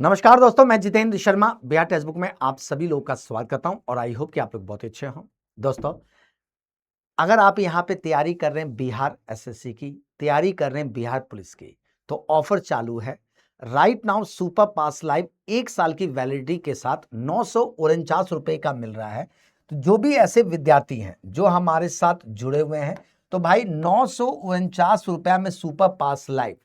नमस्कार दोस्तों, मैं जितेंद्र शर्मा बिहार टेक्स्ट बुक में आप सभी लोगों का स्वागत करता हूं और आई होप कि आप लोग बहुत अच्छे हों। दोस्तों, अगर आप यहां पे तैयारी कर रहे हैं बिहार एसएससी की, तैयारी कर रहे हैं बिहार पुलिस की, तो ऑफर चालू है। राइट नाउ सुपर पास लाइव 1 साल की वैलिडिटी के साथ 949 रुपए का मिल रहा है। तो जो भी ऐसे विद्यार्थी हैं जो हमारे साथ जुड़े हुए हैं, तो भाई 949 रुपया में सुपर पास लाइव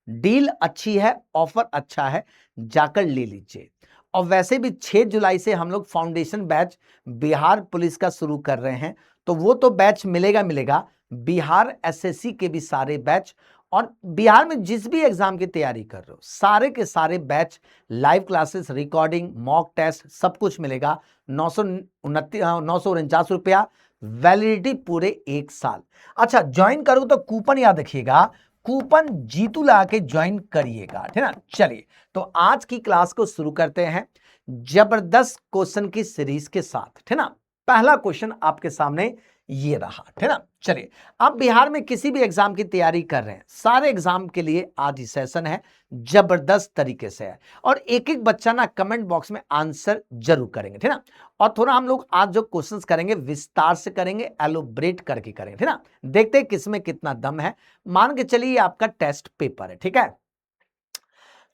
डील अच्छी है, ऑफर अच्छा है, जाकर ले लीजिए। और वैसे भी 6 जुलाई से हम लोग फाउंडेशन बैच बिहार पुलिस का शुरू कर रहे हैं, तो वो तो बैच मिलेगा मिलेगा, बिहार एसएससी के भी सारे बैच और बिहार में जिस भी एग्जाम की तैयारी कर रहे हो सारे के सारे batch, live classes, recording, mock test सब कुछ मिलेगा। 949 रुपया, वैलिडिटी पूरे 1 साल। अच्छा, ज्वाइन करूं तो कूपन याद रखिएगा, कूपन जीतू लगा के ज्वाइन करिएगा, ठीक है ना। चलिए, तो आज की क्लास को शुरू करते हैं जबरदस्त क्वेश्चन की सीरीज के साथ, ठीक है ना। पहला क्वेश्चन आपके सामने ये रहा, ठीक है ना। चलिए, आप बिहार में किसी भी एग्जाम की तैयारी कर रहे हैं, सारे एग्जाम के लिए आज ही सेशन है, जबरदस्त तरीके से है। और एक एक बच्चा ना कमेंट बॉक्स में आंसर जरूर करेंगे, ठीक है ना। और थोड़ा हम लोग आज जो क्वेश्चंस करेंगे विस्तार से करेंगे, एलोब्रेट करके करेंगे, ठीक है ना। देखते हैं किसमें कितना दम है। मान के चलिए आपका टेस्ट पेपर है, ठीक है।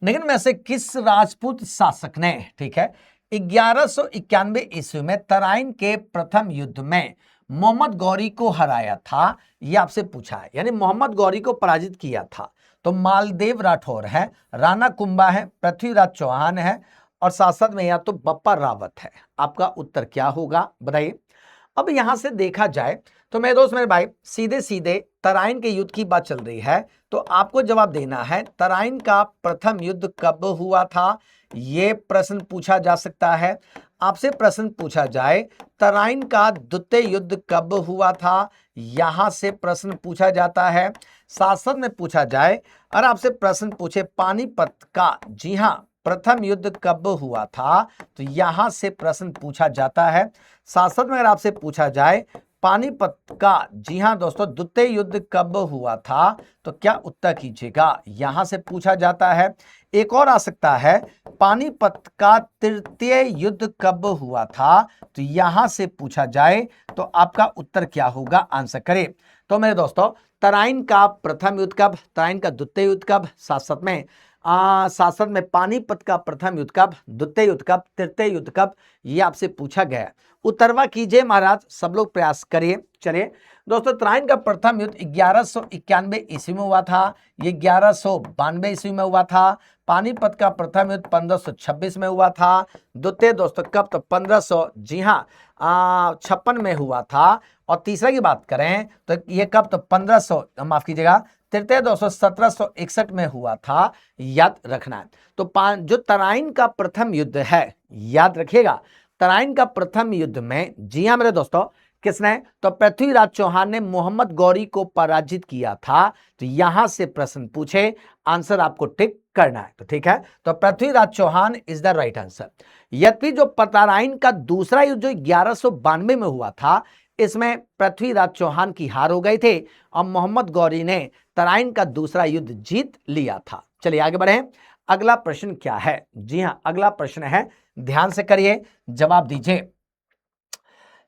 लेकिन में से किस राजपूत शासक ने, ठीक है, 1191 ईस्वी में तराइन के प्रथम युद्ध में मोहम्मद गौरी को हराया था, यह आपसे पूछा है। यानी मोहम्मद गौरी को पराजित किया था। तो मालदेव राठौर है, राणा कुंभा है, पृथ्वीराज चौहान है और शासक में या तो बप्पा रावत है। आपका उत्तर क्या होगा बताइए। अब यहां से देखा जाए तो मेरे दोस्त, मेरे भाई, सीधे सीधे तराइन के युद्ध की बात चल रही है, तो आपको जवाब देना है तराइन का प्रथम युद्ध कब हुआ था, यह प्रश्न पूछा जा सकता है। आपसे प्रश्न पूछा जाए तराइन का द्वितीय युद्ध कब हुआ था, यहां से प्रश्न पूछा जाता है। शासक में पूछा जाए और आपसे प्रश्न पूछे पानीपत का, जी हां, प्रथम युद्ध कब हुआ था, तो यहां से प्रश्न पूछा जाता है। शासक में अगर आपसे पूछा जाए पानीपत का, जी हां दोस्तों, द्वितीय युद्ध कब हुआ था, तो क्या उत्तर कीजिएगा, यहां से पूछा जाता है। एक और आ सकता है, पानीपत का तृतीय युद्ध कब हुआ था, तो यहां से पूछा जाए तो आपका उत्तर क्या होगा, आंसर करें। तो मेरे दोस्तों, तराइन का प्रथम युद्ध कब, तराइन का द्वितीय युद्ध कब, शासक में पानीपत का प्रथम युद्ध कब, द्वितीय युद्ध कब, तृतीय युद्ध कब, ये आपसे पूछा गया है। उत्तरवा कीजिए महाराज, सब लोग प्रयास करिए। चलिए दोस्तों, तराइन का प्रथम युद्ध 1191 ईस्वी में हुआ था, ये 1192 ईस्वी में हुआ था। पानीपत का प्रथम युद्ध 1526 में हुआ था। द्वितीय दोस्तों कब, तो 1500, जी हाँ, 56 में हुआ था। और तीसरा की बात करें तो ये कब, तो 1500, माफ कीजिएगा, तृतीय दोस्तों 1761 में हुआ था, याद रखना है। तो जो तराइन का प्रथम युद्ध है, याद रखिएगा, तराइन का प्रथम युद्ध में, जी हां मेरे दोस्तों, किसने, तो पृथ्वीराज चौहान ने मोहम्मद गौरी को पराजित किया था। तो यहां से प्रश्न पूछे, आंसर आपको टिक करना है, तो ठीक है, तो Prithviraj Chauhan is the right answer. यद्यपि जो तराइन का दूसरा युद्ध जो 1192 में हुआ था, इसमें पृथ्वीराज चौहान की हार हो गए थे और मोहम्मद गौरी ने तराइन का दूसरा युद्ध जीत लिया था। चलिए आगे बढ़े, अगला प्रश्न क्या है। जी हां, अगला प्रश्न है, ध्यान से करिए, जवाब दीजिए।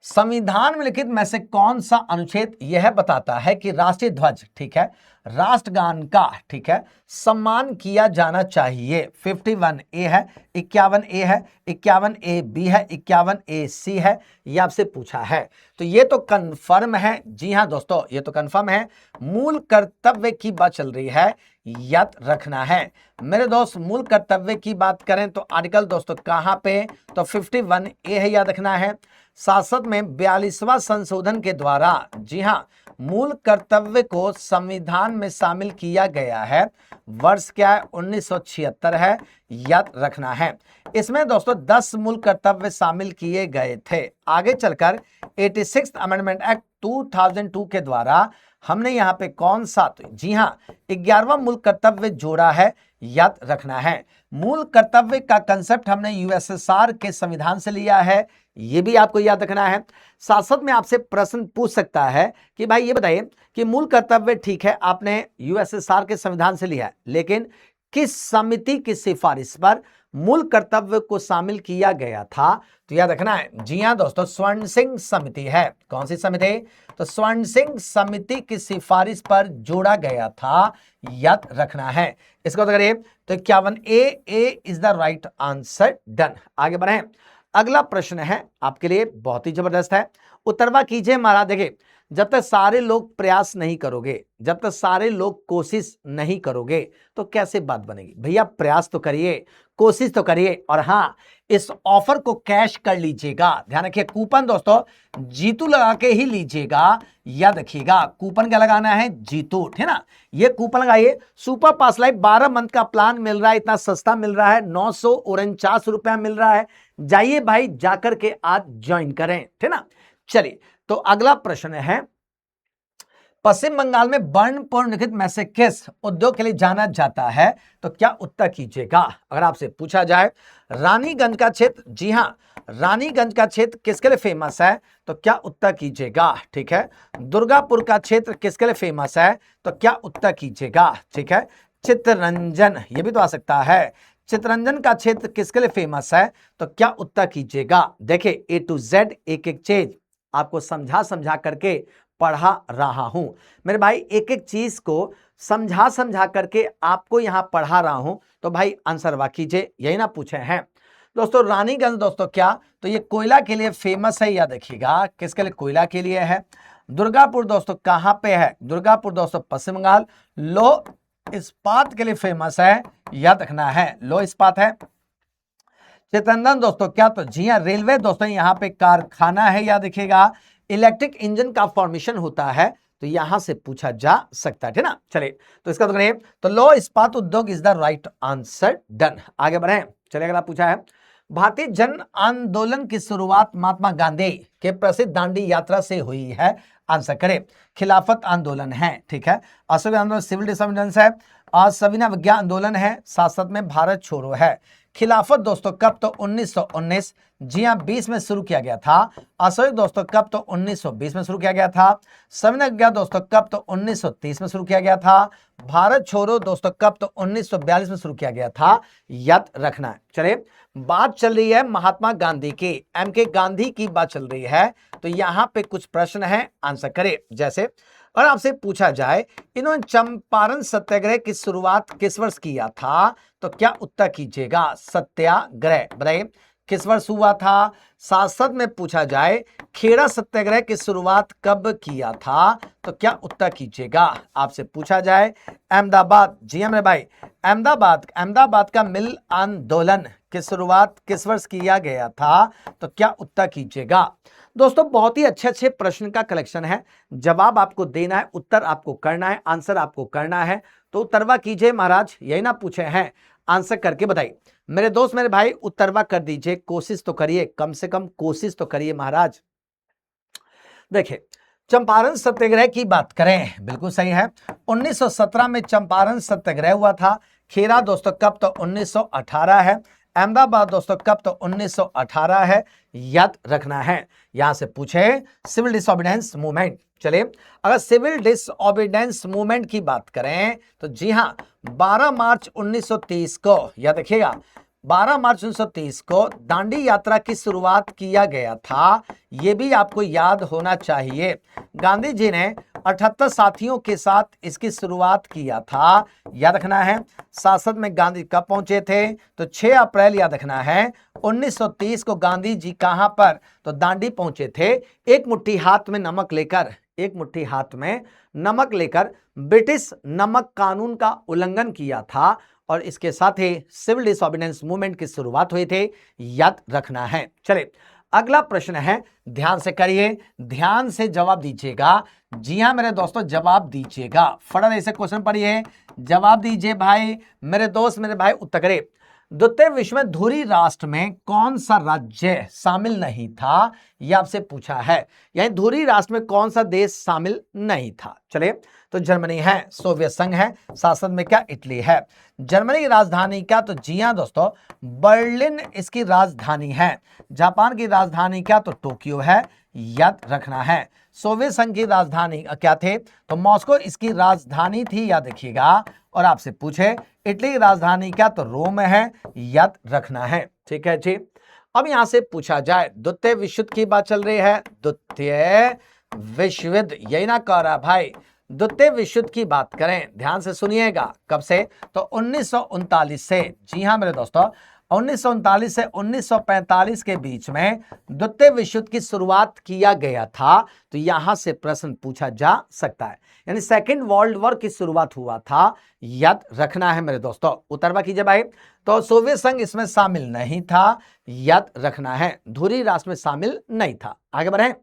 संविधान में लिखित में से कौन सा अनुच्छेद यह बताता है कि राष्ट्रीय ध्वज, ठीक है, राष्ट्रगान का, ठीक है, सम्मान किया जाना चाहिए। 51 ए है, 51 ए है, 51 ए बी है, 51 ए सी है, ये आपसे पूछा है। तो ये तो कंफर्म है, जी हां दोस्तों, ये तो कंफर्म है। मूल कर्तव्य की बात चल रही है, याद रखना है मेरे दोस्त। मूल कर्तव्य की बात करें तो आर्टिकल दोस्तों कहां पे, तो 51 ए है, याद रखना है। शासक में 42वां संशोधन के द्वारा, जी हां, मूल कर्तव्य को संविधान में शामिल किया गया है। वर्ष क्या है, 1976 है, याद रखना है। इसमें दोस्तों 10 मूल कर्तव्य शामिल किए गए थे। आगे चलकर 86th अमेंडमेंट एक्ट 2002 के द्वारा हमने यहां पे कौन सा, तो जी हां, 11वां मूल कर्तव्य जोड़ा है, याद रखना है। मूल कर्तव्य का कंसेप्ट हमने यूएसएसआर के संविधान से लिया है, यह भी आपको याद रखना है। साथ में आपसे प्रश्न पूछ सकता है कि भाई ये बताइए कि मूल कर्तव्य ठीक है आपने यूएसएसआर के संविधान से लिया है, लेकिन किस समिति की सिफारिश पर मूल कर्तव्य को शामिल किया गया था? तो याद रखना है, जी हाँ दोस्तों, स्वर्ण सिंह समिति है। कौन सी समिति? तो स्वर्ण सिंह समिति की सिफारिश पर जोड़ा गया था, याद रखना है। इसको तो करिए, तो 51 A is the right answer. Done. आगे बढ़े, अगला प्रश्न है आपके लिए बहुत ही जबरदस्त है, उत्तरवा कीजिए महाराज। देखिए, जब तक सारे लोग प्रयास नहीं करोगे, जब तक सारे लोग कोशिश नहीं करोगे तो कैसे बात बनेगी? भैया प्रयास तो करिए, कोशिश तो करिए, और हाँ, इस ऑफर को कैश कर लीजिएगा। ध्यान रखिए, कूपन दोस्तों जीतू लगा के ही लीजिएगा, याद रखिएगा। कूपन क्या लगाना है? जीतू, है ना। ये कूपन लगाइए, सुपर पास लाइफ 12 मंथ का प्लान मिल रहा है, इतना सस्ता मिल रहा है, 949 रुपया मिल रहा है। जाइए भाई, जाकर के आज ज्वाइन करें, है ना। चलिए, तो अगला प्रश्न है, पश्चिम बंगाल में बर्नपुर निम्नलिखित में से किस उद्योग के लिए जाना जाता है? तो क्या उत्तर कीजिएगा? अगर आपसे पूछा जाए रानीगंज का क्षेत्र, जी हां, रानीगंज का क्षेत्र किसके लिए फेमस है? तो क्या उत्तर कीजिएगा? ठीक है। दुर्गापुर का क्षेत्र किसके लिए फेमस है? तो क्या उत्तर कीजिएगा? ठीक है। चित्तरंजन, ये भी तो आ सकता है, चित्तरंजन का क्षेत्र किसके लिए फेमस है? तो क्या उत्तर कीजिएगा? देखिए, ए टू जेड एक एक चीज आपको समझा समझा करके पढ़ा रहा हूं मेरे भाई, एक एक चीज को समझा समझा करके आपको यहां पढ़ा रहा हूं, तो भाई आंसर वाक कीजिए, यही ना पूछे हैं दोस्तों। रानीगंज दोस्तों क्या? तो ये कोयला के लिए फेमस है, याद देखिएगा, किसके लिए? कोयला के लिए है। दुर्गापुर दोस्तों कहां पे है? दुर्गापुर दोस्तों पश्चिम बंगाल। लो इस्पात के लिए फेमस है, याद रखना है, लो इस्पात है। चित्तरंजन दोस्तों क्या? तो जी हाँ, रेलवे दोस्तों यहां पे कारखाना है, याद रखिएगा। इलेक्ट्रिक इंजन का फॉर्मेशन होता है, तो यहां से पूछा जा सकता है ना। चलिए, तो इसका तो करें, तो लो इस्पात उद्योग is the right answer. Done. आगे बढ़े, चलिए, अगला पूछा है, भारतीय जन आंदोलन की शुरुआत महात्मा गांधी के प्रसिद्ध दांडी यात्रा से हुई है। आंसर करें। खिलाफत आंदोलन है, ठीक है। असहयोग आंदोलन सिविल डिसोबीडियंस है, सविनय अवज्ञा आंदोलन है, साथ साथ में भारत छोड़ो है। खिलाफत दोस्तों कब? तो 1919, जी हाँ, 20 में शुरू किया गया था। असहयोग दोस्तों कब? तो 1920 में शुरू किया गया था। सविनय अवज्ञा दोस्तों कब? तो 1930 में शुरू किया गया था। भारत छोड़ो दोस्तों कब? तो 1942 में शुरू किया गया था, याद रखना है। चलिए, बात चल रही है महात्मा गांधी की, एम के गांधी की बात चल रही है, तो यहां पे कुछ प्रश्न है, आंसर करें। जैसे और आपसे पूछा जाए इन्होंने चंपारण सत्याग्रह की शुरुआत किस वर्ष किया था? तो क्या उत्तर कीजिएगा? सत्याग्रह बताइए किस वर्ष हुआ था? साथ साथ में पूछा जाए खेड़ा सत्याग्रह की शुरुआत कब किया था? तो क्या उत्तर कीजिएगा? आपसे पूछा जाए अहमदाबाद, जी हाँ मेरे भाई, अहमदाबाद का मिल आंदोलन की शुरुआत किस वर्ष किया गया था? तो क्या उत्तर कीजिएगा? दोस्तों बहुत ही अच्छे अच्छे प्रश्न का कलेक्शन है, जवाब आपको देना है, उत्तर आपको करना है, आंसर आपको करना है, तो उत्तरवा कीजिए महाराज, यही ना पूछे हैं, आंसर करके बताइए मेरे दोस्त मेरे भाई, उत्तरवा कर दीजिए, कोशिश तो करिए, कम से कम कोशिश तो करिए महाराज। देखिए, चंपारण सत्याग्रह की बात करें, बिल्कुल सही है, 1917 में चंपारण सत्याग्रह हुआ था। खेड़ा दोस्तों कब? तो 1918 है। अहमदाबाद दोस्तों कब? तो 1918 है, याद रखना है। यहां से पूछे सिविल डिसोबीडियंस मूवमेंट। चलिए, अगर सिविल डिसोबीडियंस मूवमेंट की बात करें तो जी हां, 12 मार्च 1930 को, याद रखिएगा, 12 मार्च 1930 को दांडी यात्रा की शुरुआत किया गया था, यह भी आपको याद होना चाहिए। गांधी जी ने 78 साथियों के साथ इसकी शुरुआत किया था, याद रखना है। साथ साथ में गांधी कब पहुंचे थे? तो 6 अप्रैल, याद रखना है, 1930 को गांधी जी कहां पर? तो दांडी पहुंचे थे, एक मुट्ठी हाथ में नमक लेकर, एक मुट्ठी हाथ में नमक लेकर ब्रिटिश नमक कानून का उल्लंघन किया था, और इसके साथ ही सिविल डिसोबीडियंस मूवमेंट की शुरुआत हुई थी, याद रखना है। चलिए, अगला प्रश्न है, ध्यान से करिए, ध्यान से जवाब दीजिएगा। जी हां मेरे दोस्तों, जवाब दीजिएगा, फटाफट ऐसे क्वेश्चन पढ़िए, जवाब दीजिए भाई मेरे दोस्त मेरे भाई, उत्तर करें। द्वितीय विश्व में धुरी राष्ट्र में कौन सा राज्य शामिल नहीं था? यह आपसे पूछा है, यानी धुरी राष्ट्र में कौन सा देश शामिल नहीं था? चलिए, तो जर्मनी है, सोवियत संघ है, शासन में क्या? इटली है। जर्मनी की राजधानी क्या? तो जी हां दोस्तों, बर्लिन इसकी राजधानी है। जापान की राजधानी क्या? तो टोक्यो है, याद रखना है। सोवियत संघ की राजधानी क्या थे, तो मॉस्को इसकी राजधानी थी, याद रखिएगा। और आपसे पूछे इटली की राजधानी क्या, तो रोम है, याद रखना है। ठीक है जी। अब यहां से पूछा जाए द्वितीय विश्व युद्ध की बात चल रही है, द्वितीय विश्व युद्ध, यही ना कह रहा भाई। द्वितीय विश्व युद्ध की बात करें, ध्यान से सुनिएगा, कब से, तो 1939 से। जी हां मेरे दोस्तों, 1939 से 1945 के बीच में द्वितीय विश्व युद्ध की शुरुआत किया गया था। तो यहां से प्रश्न पूछा जा सकता है, यानी सेकेंड वर्ल्ड वॉर की शुरुआत हुआ था, याद रखना है मेरे दोस्तों। उत्तरवा कीजिए भाई। तो सोवियत संघ इसमें शामिल नहीं था, याद रखना है, धुरी राष्ट्र में शामिल नहीं था। आगे बढ़े।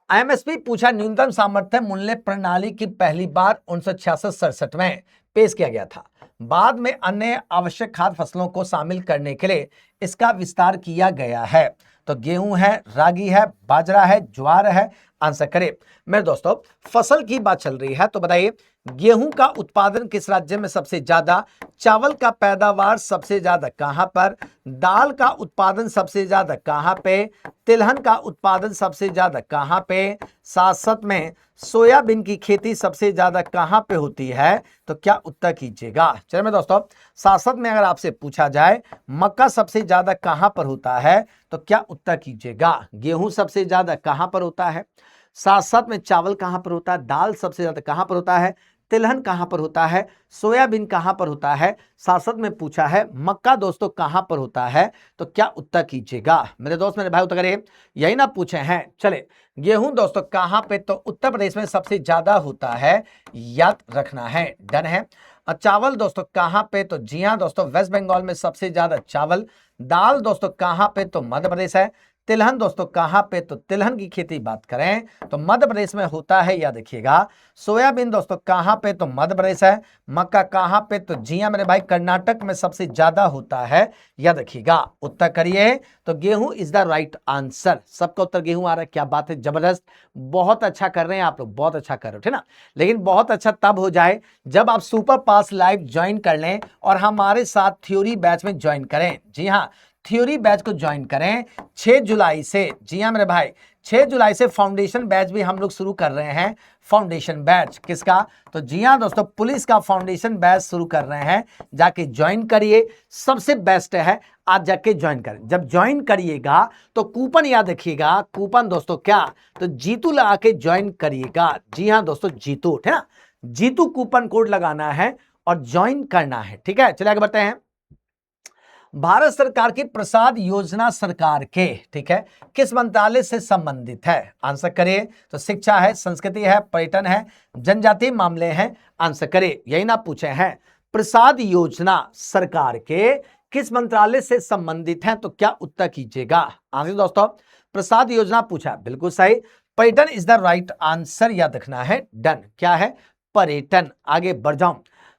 एमएसपी पूछा, न्यूनतम सामर्थ्य मूल्य प्रणाली की पहली बार 1966-67 में पेश किया गया था। बाद में अन्य आवश्यक खाद्य फसलों को शामिल करने के लिए इसका विस्तार किया गया है। तो गेहूं है, रागी है, बाजरा है, ज्वार है, आंसर करें। मेरे दोस्तों फसल की बात चल रही है, तो बताइए गेहूं का उत्पादन किस राज्य में सबसे ज्यादा, चावल का पैदावार सबसे ज्यादा कहां पर, दाल का उत्पादन सबसे ज्यादा कहां पे, तिलहन का उत्पादन सबसे ज्यादा कहां पे, साथ साथ में सोयाबीन की खेती सबसे ज्यादा कहां पे होती है, तो क्या उत्तर कीजिएगा। चलिए मेरे दोस्तों, साथ साथ में अगर आपसे पूछा जाए मक्का सबसे ज्यादा कहां पर होता है, तो क्या उत्तर कीजिएगा। गेहूं सबसे ज्यादा कहां पर होता है, साथ साथ में चावल कहां पर होता है, दाल सबसे ज्यादा कहां पर होता है, तिलहन कहां पर होता है, सोयाबीन कहां पर होता है, साथ साथ में पूछा है मक्का दोस्तों कहां पर होता है, तो क्या उत्तर कीजिएगा। मेरे दोस्त मेरे भाई उत्तर करिए, यही ना पूछे हैं। चले गेहूं दोस्तों कहां पे, तो उत्तर प्रदेश में सबसे ज्यादा होता है, याद रखना है, डन है। और चावल दोस्तों कहां पे, तो जी हां दोस्तों वेस्ट बंगाल में सबसे ज्यादा चावल। दाल दोस्तों कहां पे, तो मध्य प्रदेश है। तिलहन दोस्तों कहां पे, तो तिलहन की खेती बात करें तो मध्य प्रदेश में होता है, याद रखिएगा। सोयाबीन दोस्तों कहां पे, तो मध्य प्रदेश है। मक्का कहां पे, तो जी हां मेरे भाई कर्नाटक में सबसे ज्यादा होता है, याद रखिएगा। उत्तर करिए, तो गेहूं इज द राइट आंसर। सबका उत्तर गेहूं आ रहा है, क्या बात है, जबरदस्त, बहुत अच्छा कर रहे हैं आप लोग, बहुत अच्छा कर रहे हो, ठीक ना। लेकिन बहुत अच्छा तब हो जाए जब आप सुपर पास लाइव ज्वाइन कर लें और हमारे साथ थ्योरी बैच में ज्वाइन करें। जी हाँ, थ्योरी बैच को ज्वाइन करें 6 जुलाई से। जी हां मेरे भाई, 6 जुलाई से फाउंडेशन बैच भी हम लोग शुरू कर रहे हैं। फाउंडेशन बैच किसका, तो जी हां दोस्तों पुलिस का फाउंडेशन बैच शुरू कर रहे हैं, जाके ज्वाइन करिए, सबसे बेस्ट है, आज जाके ज्वाइन करें। जब ज्वाइन करिएगा तो कूपन याद रखिएगा, कूपन दोस्तों क्या, तो जीतू लगा के ज्वाइन करिएगा। जी हां दोस्तों जीतू, ठीक है ना, जीतू कूपन कोड लगाना है और ज्वाइन करना है, ठीक है। चलिए आगे बढ़ते हैं। भारत सरकार की प्रसाद योजना सरकार के, ठीक है, किस मंत्रालय से संबंधित है, आंसर करिए। तो शिक्षा है, संस्कृति है, पर्यटन है, जनजातीय मामले हैं, आंसर करिए। यही ना पूछे हैं, प्रसाद योजना सरकार के किस मंत्रालय से संबंधित है, तो क्या उत्तर कीजिएगा। आंसर दोस्तों प्रसाद योजना पूछा, बिल्कुल सही, पर्यटन इज द राइट आंसर, याद रखना है, डन। क्या है, पर्यटन। आगे बढ़ जाऊं,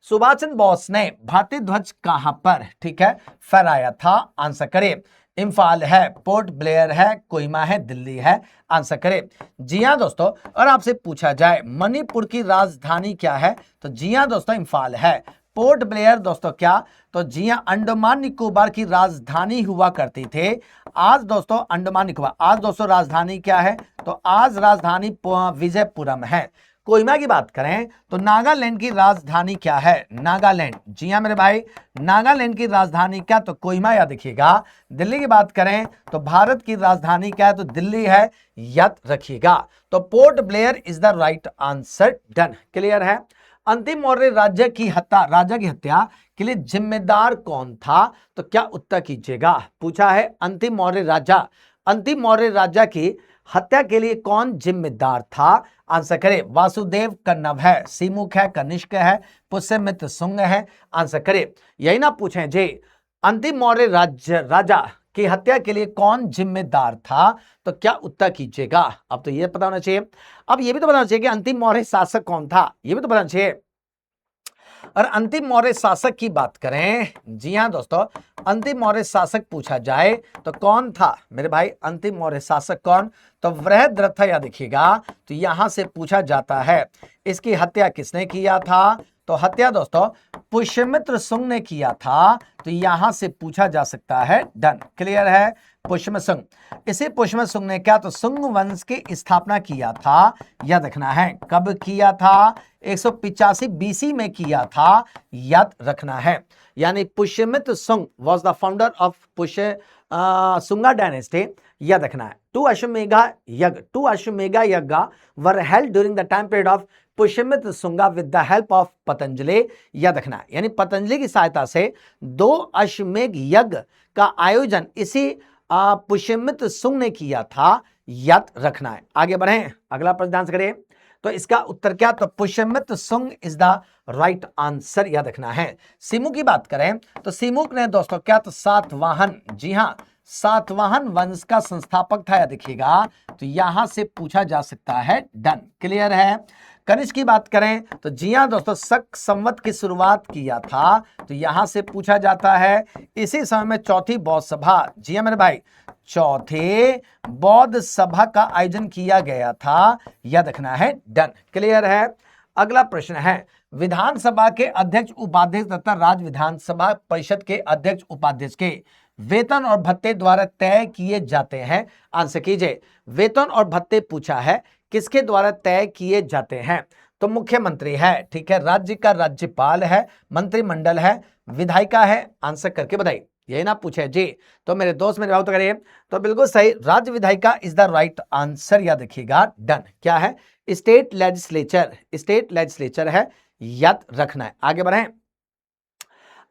सुभाष चंद्र बोस ने भारतीय ध्वज कहां पर, ठीक है, फहराया था, आंसर करें। इंफाल है, पोर्ट ब्लेयर है, कोहिमा है, दिल्ली है, आंसर करें। जी हां दोस्तों, और आपसे पूछा जाए मणिपुर की राजधानी क्या है, तो जी हां दोस्तों इंफाल है। पोर्ट ब्लेयर दोस्तों क्या, तो जी हां अंडमान निकोबार की राजधानी हुआ करती थे। आज दोस्तों अंडमान निकोबार, आज दोस्तों राजधानी क्या है, तो आज राजधानी विजयपुरम है। कोहिमा की बात करें तो नागालैंड की राजधानी क्या है, नागालैंड। जी हां मेरे भाई, नागालैंड की राजधानी क्या, तो कोहिमा, याद रखिएगा। दिल्ली की बात करें तो भारत की राजधानी क्या है, तो दिल्ली है, याद रखिएगा। तो port Blair is the right answer, done, clear है। अंतिम मौर्य राज्य की हत्या, राजा की हत्या के लिए जिम्मेदार कौन था, तो क्या उत्तर कीजिएगा। पूछा है अंतिम मौर्य राजा, अंतिम मौर्य राजा की हत्या के लिए कौन जिम्मेदार था, आंसर करें। वासुदेव कन्नव है, सीमुख है, कनिष्क है, पुष्यमित्र शुंग है, आंसर करें। यही ना पूछें जी, अंतिम मौर्य राजा की हत्या के लिए कौन जिम्मेदार था, तो क्या उत्तर कीजिएगा। अब तो ये पता होना चाहिए, अब ये भी तो पता होना चाहिए कि अंतिम मौर्य शासक कौन था, ये भी तो पता होना चाहिए। और अंतिम मौर्य शासक की बात करें, जी हां दोस्तों अंतिम मौर्य शासक पूछा जाए तो कौन था मेरे भाई, अंतिम मौर्य शासक कौन, तो वृहद्रथ, याद रखिएगा। तो यहां से पूछा जाता है इसकी हत्या किसने किया था, तो हत्या दोस्तों पुष्यमित्र शुंग ने किया था। तो तो यहां से पूछा जा सकता है। डन, क्लियर है। पुष्यमसुंग, इसे पुष्यमसुंग ने क्या, तो सुंग वंश की स्थापना किया था, याद रखना है। कब किया था? 185 बीसी में किया था, याद रखना है। यानी पुष्यमित्र सुंग was the founder of Sunga dynasty, याद रखना है। टू अश्वमेघ यज्ञ were held during the time period of Pushyamitra Sunga with the help of Patanjali, याद रखना है। यानी पतंजलि की सहायता से 2 अश्वमेघ यज्ञ का आयोजन इसी पुष्यमित्र सुंग ने किया था, याद रखना है। आगे बढ़ें, अगला प्रश्न ध्यान से करें। तो इसका उत्तर क्या, तो पुष्यमित्र सुंग इज द राइट आंसर, याद रखना है। सिमुक की बात करें तो सिमुक ने दोस्तों क्या, तो सातवाहन, जी हां, सातवाहन वंश का संस्थापक था, याद रखिएगा। तो यहां से पूछा जा सकता है। डन, क्लियर है। कनिष्क की बात करें तो जी हां दोस्तों, शक संवत की शुरुआत किया था, तो यहां से पूछा जाता है। इसी समय में चौथी बौद्ध सभा, जी हां मेरे भाई, चौथे बौद्ध सभा का आयोजन किया गया था, याद रखना है। डन, क्लियर है। अगला प्रश्न है, विधानसभा के अध्यक्ष उपाध्यक्ष तथा राज्य विधानसभा परिषद के अध्यक्ष उपाध्यक्ष के वेतन और भत्ते द्वारा तय किए जाते हैं। आंसर कीजिए। वेतन और भत्ते पूछा है, किसके द्वारा तय किए जाते हैं? तो मुख्यमंत्री है, ठीक है, राज्य का राज्यपाल है, मंत्रिमंडल है, विधायिका है। आंसर करके बताइए, यही ना पूछे जी। तो मेरे दोस्त मेरे भाव तो करिए, तो बिल्कुल सही, राज्य विधायिका इज द राइट आंसर, याद रखिएगा। डन, क्या है? स्टेट लेजिस्लेचर, स्टेट लेजिस्लेचर है, याद रखना है। आगे बढ़ें।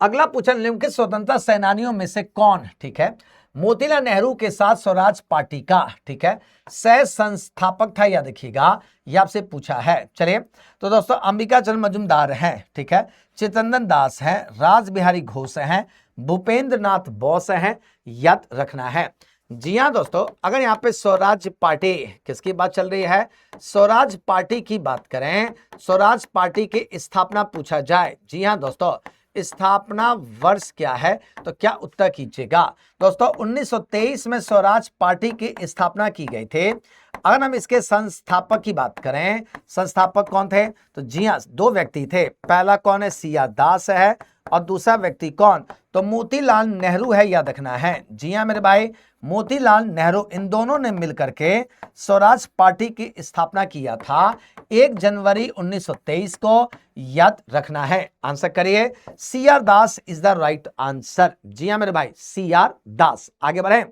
अगला पूछा, निम्नलिखित स्वतंत्रता सेनानियों में से कौन, ठीक है, मोतीलाल नेहरू के साथ स्वराज पार्टी का, ठीक है, सह संस्थापक था, याद रखिएगा। यह आपसे पूछा है। चलिए, तो दोस्तों अंबिका चंद्र मजूमदार हैं, ठीक है, चितरंजन दास हैं, राज बिहारी घोष हैं, भूपेंद्र नाथ बोस हैं, याद रखना है। जी हाँ दोस्तों, अगर यहाँ पे स्वराज पार्टी, किसकी बात चल रही है? स्वराज पार्टी की बात करें, स्वराज पार्टी की स्थापना पूछा जाए, जी हाँ दोस्तों, स्थापना वर्ष क्या है? तो क्या उत्तर कीजिएगा दोस्तों? 1923 में स्वराज पार्टी की स्थापना की गई थी। अगर हम इसके संस्थापक की बात करें, संस्थापक कौन थे? तो जी हाँ, 2 व्यक्ति थे। पहला कौन है? सीआर दास है, और दूसरा व्यक्ति कौन? तो मोतीलाल नेहरू है, याद रखना है। जी हाँ मेरे भाई, मोतीलाल नेहरू, इन दोनों ने मिलकर के स्वराज पार्टी की स्थापना किया था 1 जनवरी 1923 को, याद रखना है। आंसर करिए। CR Das is the right answer. जी हाँ मेरे भाई, सीआर दास। आगे बढ़े,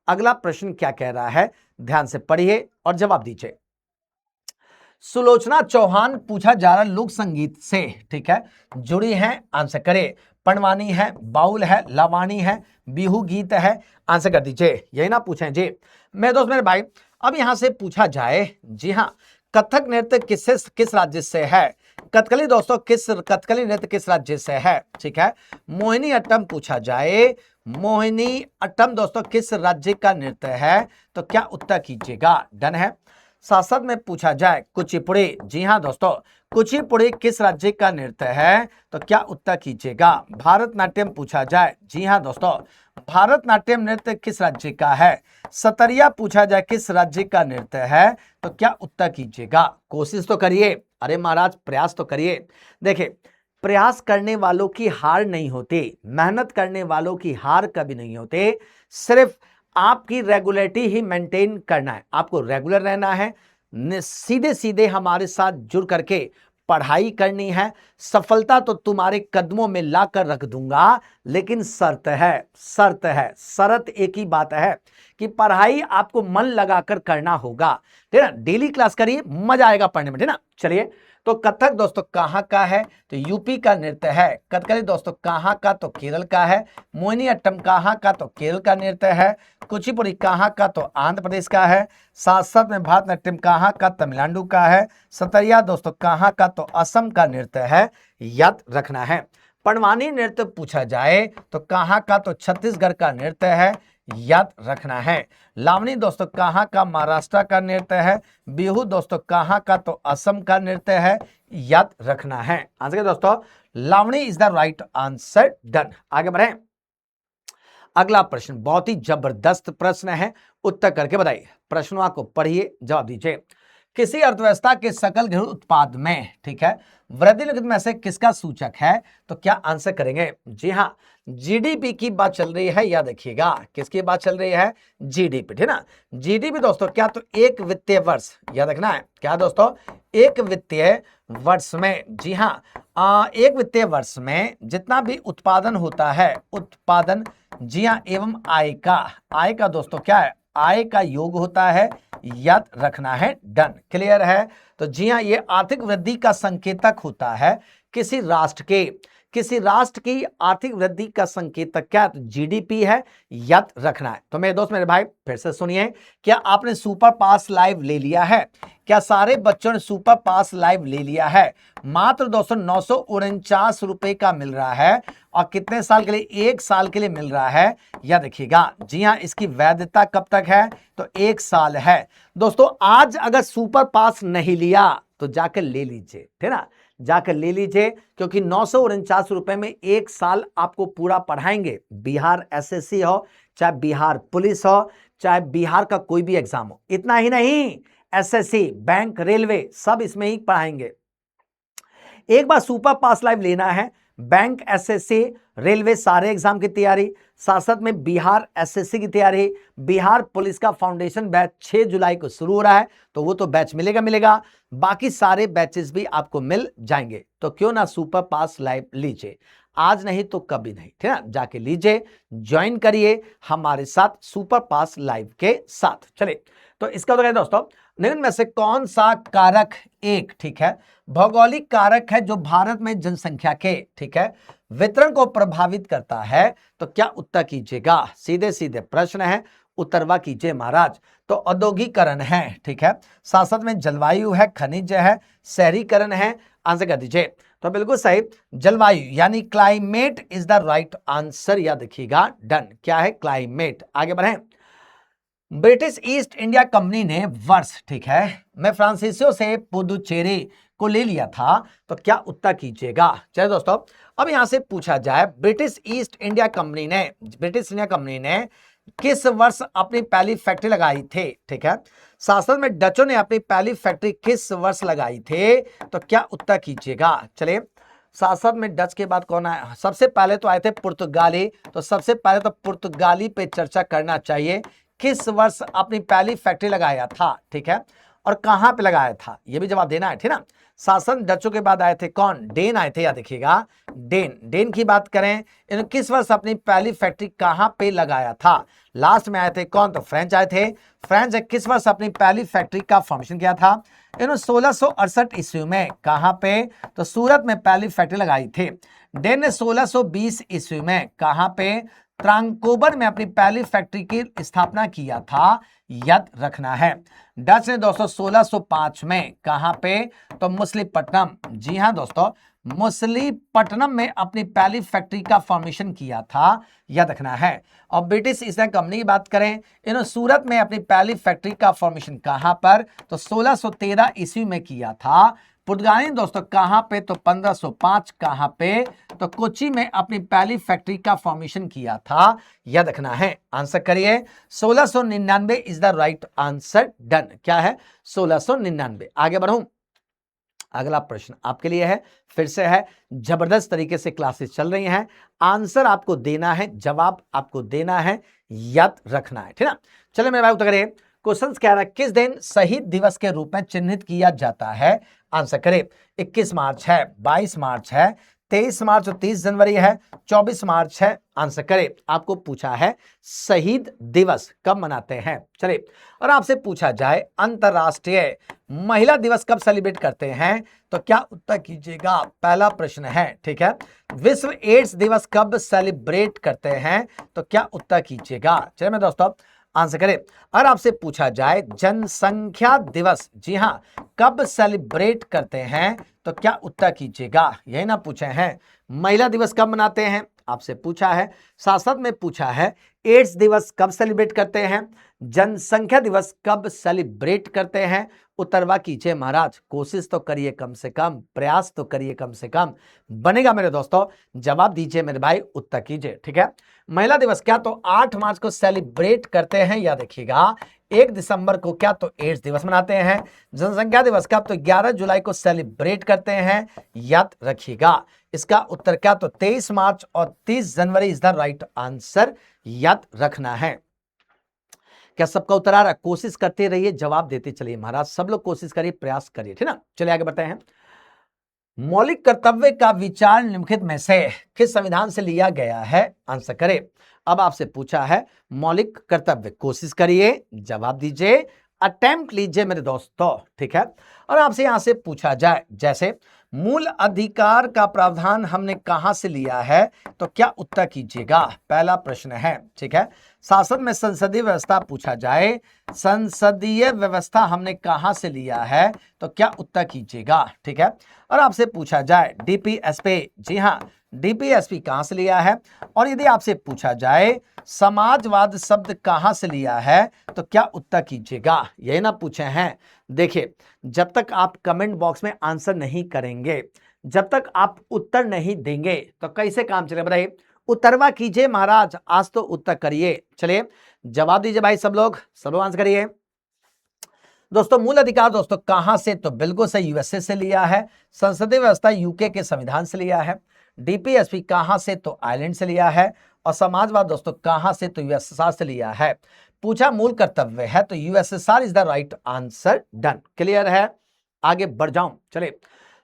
अगला प्रश्न क्या कह रहा है, ध्यान से पढ़िए और जवाब दीजिए। सुलोचना चौहान पूछा जा रहा लोक संगीत से, ठीक है, जुड़ी है। आंसर करे। पंडवानी है, बाउल है, लावानी है, बिहू गीत है। आंसर कर दीजिए, यही ना पूछें जी मेरे दोस्त मेरे भाई। अब यहां से पूछा जाए, जी हाँ, कथक नृत्य किस राज्य से है? कथकली दोस्तों, कथकली नृत्य किस राज्य से है? ठीक है, मोहिनी अट्टम पूछा जाए, मोहिनी अट्टम दोस्तों किस राज्य का नृत्य है? तो क्या उत्तर कीजिएगा? डन है। साथ में पूछा जाए कुचिपुड़ी, जी हाँ दोस्तों, कुचिपुड़ी किस राज्य का नृत्य है? तो क्या उत्तर कीजिएगा? भारतनाट्यम पूछा जाए, जी हाँ दोस्तों, भारतनाट्यम नृत्य किस राज्य का है? सतरिया पूछा जाए किस राज्य का नृत्य है? तो क्या उत्तर कीजिएगा? कोशिश तो करिए, अरे महाराज प्रयास तो करिए। देखिए, प्रयास करने वालों की हार नहीं होती, मेहनत करने वालों की हार कभी नहीं होते। सिर्फ आपकी रेगुलरिटी ही मेंटेन करना है, आपको रेगुलर रहना है, सीधे सीधे हमारे साथ जुड़ करके पढ़ाई करनी है। सफलता तो तुम्हारे कदमों में ला कर रख दूंगा, लेकिन शर्त एक ही बात है कि पढ़ाई आपको मन लगाकर करना होगा, ठीक है ना। डेली क्लास करिए, मजा आएगा पढ़ने में, ठीक ना। चलिए, तो कथक दोस्तों कहाँ का है? तो यूपी का नृत्य है। कथकली दोस्तों कहाँ का? तो केरल का है। मोहिनी अट्टम कहाँ का? तो केरल का नृत्य है। कुचिपुड़ी कहाँ का? तो आंध्र प्रदेश का है। साथ में भारतनाट्यम कहाँ का? तमिलनाडु का है। सतरिया दोस्तों कहाँ का? तो असम का नृत्य है, याद रखना है। पंडवानी नृत्य पूछा जाए तो कहाँ का? तो छत्तीसगढ़ का नृत्य है, याद रखना है। लावनी दोस्तों कहाँ का? महाराष्ट्र का नृत्य है। बिहू दोस्तों कहाँ का? तो असम का नृत्य है, याद रखना है। आंसर दोस्तों, Lavani is the right answer. Done, आगे बढ़े। अगला प्रश्न बहुत ही जबरदस्त प्रश्न है, उत्तर करके बताइए। प्रश्नों को पढ़िए, जवाब दीजिए। किसी अर्थव्यवस्था के सकल घरेलू उत्पाद में, ठीक है, वृद्धि निम्नलिखित में से किसका सूचक है? तो क्या आंसर करेंगे? जी हाँ, जीडीपी की बात चल रही है, याद रखिएगा किसकी बात चल रही है? जीडीपी, ठीक ना। जीडीपी दोस्तों क्या? तो एक वित्तीय वर्ष, याद रखना है क्या दोस्तों? एक वित्तीय वर्ष में, जी हाँ, एक वित्तीय वर्ष में जितना भी उत्पादन होता है, उत्पादन, जी हाँ, एवं आय का दोस्तों क्या है? आय का योग होता है, याद रखना है। डन, क्लियर है। तो जी हाँ, ये आर्थिक वृद्धि का संकेतक होता है किसी राष्ट्र की आर्थिक वृद्धि का संकेतक क्या? तो जीडीपी है, याद रखना है। तो मेरे दोस्त, मेरे भाई, फिर से सुनिए, क्या आपने सुपर पास लाइव ले लिया है? क्या सारे बच्चों ने सुपर पास लाइव ले लिया है? मात्र दोस्तों 949 रुपए का मिल रहा है, और कितने साल के लिए? 1 साल के लिए मिल रहा है, याद रखिएगा। जी हाँ, इसकी वैधता कब तक है? तो 1 साल है। दोस्तों आज अगर सुपर पास नहीं लिया तो जाकर ले लीजिए, ठीक ना, जाकर ले लीजिए, क्योंकि 949 रुपए में 1 साल आपको पूरा पढ़ाएंगे। बिहार एसएससी हो, चाहे बिहार पुलिस हो, चाहे बिहार का कोई भी एग्जाम हो। इतना ही नहीं, एसएससी, बैंक, रेलवे, सब इसमें ही पढ़ाएंगे। एक बार सुपर पास लाइव लेना है, बैंक, एसएससी, रेलवे, सारे एग्जाम की तैयारी, साथ साथ में बिहार एसएससी की तैयारी, बिहार पुलिस का फाउंडेशन बैच 6 जुलाई को शुरू हो रहा है, तो वो तो बैच मिलेगा। बाकी सारे बैचेस भी आपको मिल जाएंगे, तो क्यों ना सुपर पास लाइव लीजिए, आज नहीं तो कभी नहीं, ठीक है, जाके लीजिए, ज्वाइन करिए हमारे साथ सुपर पास लाइव के साथ। चलिए, तो इसका उत्तर है दोस्तों, निम्न में से कौन सा कारक एक, ठीक है, भौगोलिक कारक है जो भारत में जनसंख्या के, ठीक है, वितरण को प्रभावित करता है? तो क्या उत्तर कीजिएगा? सीधे सीधे प्रश्न है, उत्तरवा कीजिए महाराज। तो औद्योगिकरण है, ठीक है, साथ साथ में जलवायु है, खनिज है, शहरीकरण है, आंसर कर दीजिए। तो बिल्कुल सही, जलवायु यानी climate is the right answer, याद रखिएगा। डन, क्या है? क्लाइमेट। आगे बढ़े। ब्रिटिश ईस्ट इंडिया कंपनी ने वर्ष, ठीक है, मैं फ्रांसीसियो से पुदुचेरी को ले लिया था, तो क्या उत्तर कीजिएगा? चलिए दोस्तों, अब यहां से पूछा जाए, ब्रिटिश इंडिया कंपनी ने किस वर्ष अपनी पहली फैक्ट्री लगाई थी? ठीक है, साथ में डचों ने अपनी पहली फैक्ट्री किस वर्ष लगाई थे? तो क्या उत्तर कीजिएगा? चलिए, साथ में डच के बाद कौन आया? सबसे पहले तो आए थे पुर्तगाली, तो सबसे पहले तो पुर्तगाली पे चर्चा करना चाहिए। किस वर्ष अपनी पहली फैक्ट्री लगाया था, ठीक है, और कहां पे लगाया था, यह भी जवाब देना है, ठीक ना। शासन डचों के बाद आए थे कौन? डेन आए थे, याद देखिएगा, डेन की बात करें, इन्होंने किस वर्ष अपनी पहली फैक्ट्री कहां पे लगाया था? लास्ट में आए थे कौन? तो फ्रेंच आए थे। फ्रेंच ने किस वर्ष अपनी पहली फैक्ट्री का फॉर्मेशन किया था? इन्होंने 1668 ईस्वी में, कहां पे? तो सूरत में पहली फैक्ट्री लगाई थी। डेन ने 1620 ईस्वी में कहां पे? त्रांकोबर में अपनी पहली फैक्ट्री की स्थापना किया था, याद रखना है। डच ने दोस्तों 1605 में, कहां पे? तो मुसलीपट्टनम, जी हां दोस्तों, मुसलीपट्टनम में अपनी पहली फैक्ट्री का फॉर्मेशन किया था, याद रखना है। और ब्रिटिश ईस्ट इंडिया कंपनी की बात करें, इन्होंने सूरत में अपनी पहली फैक्ट्री का फॉर्मेशन कहां पर? तो 1613 ईस्वी में किया था। पुर्तगाली दोस्तों कहां पे? तो 1505, कहां पे? तो कोच्चि में अपनी पहली फैक्ट्री का फॉर्मेशन किया था, याद रखना है। आंसर करिए, 1699 is the right answer. Done, क्या है? 1699। आगे बढ़ूं, अगला प्रश्न आपके लिए है, फिर से है, जबरदस्त तरीके से क्लासेस चल रही हैं, आंसर आपको देना है, जवाब आपको देना है, याद रखना है, ठीक ना। चलिए मेरे भाई उत्तर करिए। क्वेश्चन कह रहा है, किस दिन शहीद दिवस के रूप में चिन्हित किया जाता है? आंसर करें। 21 मार्च है, 22 मार्च है, 23 मार्च और 30 जनवरी है, 24 मार्च है, आंसर करें। आपको पूछा है शहीद दिवस कब मनाते हैं। चलिए, और आपसे पूछा जाए अंतरराष्ट्रीय महिला दिवस कब सेलिब्रेट करते हैं, तो क्या उत्तर कीजिएगा? पहला प्रश्न है, ठीक है, विश्व एड्स दिवस कब सेलिब्रेट करते हैं, तो क्या उत्तर कीजिएगा? चलिए मैं दोस्तों आंसर करें। और आपसे पूछा जाए जनसंख्या दिवस, जी हां, कब सेलिब्रेट करते हैं, तो क्या उत्तर कीजिएगा? यही ना पूछे हैं, महिला दिवस कब मनाते हैं, आपसे पूछा है। साथ साथ में पूछा है एड्स दिवस कब सेलिब्रेट करते हैं, जनसंख्या दिवस कब सेलिब्रेट करते हैं। उत्तरवा कीजिए महाराज, कोशिश तो करिए कम से कम, प्रयास तो करिए कम से कम, बनेगा मेरे दोस्तों। जवाब दीजिए मेरे भाई, उत्तर कीजिए, ठीक है। महिला दिवस क्या? तो 8 मार्च को सेलिब्रेट करते हैं, याद रखिएगा, 1 दिसंबर को क्या तो एड्स दिवस मनाते हैं। जनसंख्या दिवस का तो 11 जुलाई को सेलिब्रेट करते हैं, याद रखिएगा। इसका उत्तर क्या तो 23 मार्च और 30 जनवरी इज द राइट आंसर, याद रखना है। क्या सबका उत्तर आ रहा है? कोशिश करते रहिए, जवाब देते चलिए महाराज, सब लोग कोशिश करिए, प्रयास करिए, ठीक ना। चलिए आगे बढ़ते हैं। मौलिक कर्तव्य का विचार निम्नलिखित में से किस संविधान से लिया गया है? आंसर करें। अब आपसे पूछा है मौलिक कर्तव्य, कोशिश करिए, जवाब दीजिए, अटेम्प्ट लीजिए मेरे दोस्तों, ठीक है। और आपसे यहां से पूछा जाए जैसे मूल अधिकार का प्रावधान हमने कहां से लिया है, तो क्या उत्तर कीजिएगा? पहला प्रश्न है, ठीक है। शासन में संसदीय व्यवस्था पूछा जाए, संसदीय व्यवस्था हमने कहां से लिया है, तो क्या उत्तर कीजिएगा, ठीक है। और आपसे पूछा जाए डीपीएसपी, जी हां, डीपीएसपी कहां से लिया है। और यदि आपसे पूछा जाए समाजवाद शब्द कहां से लिया है, तो क्या उत्तर कीजिएगा? यही ना पूछे हैं। देखिए, जब तक आप कमेंट बॉक्स में आंसर नहीं करेंगे, जब तक आप उत्तर नहीं देंगे, तो कैसे काम चलेगा बताइए? उत्तरवा कीजिए महाराज, आज तो उत्तर करिए। चलिए जवाब दीजिए भाई, सब लोग आंसर करिए। दोस्तों मूल अधिकार दोस्तों कहां से, तो बिल्कुल सही, यूएसए से लिया है। संसदीय व्यवस्था यूके के संविधान से लिया है। डीपीएसपी कहां से, तो आयरलैंड से लिया है। और समाजवाद दोस्तों कहां से, तो यूएसएसआर से लिया है। पूछा मूल कर्तव्य है, तो USSR is the right answer, done, clear है। आगे बढ़ जाऊं, चलिए।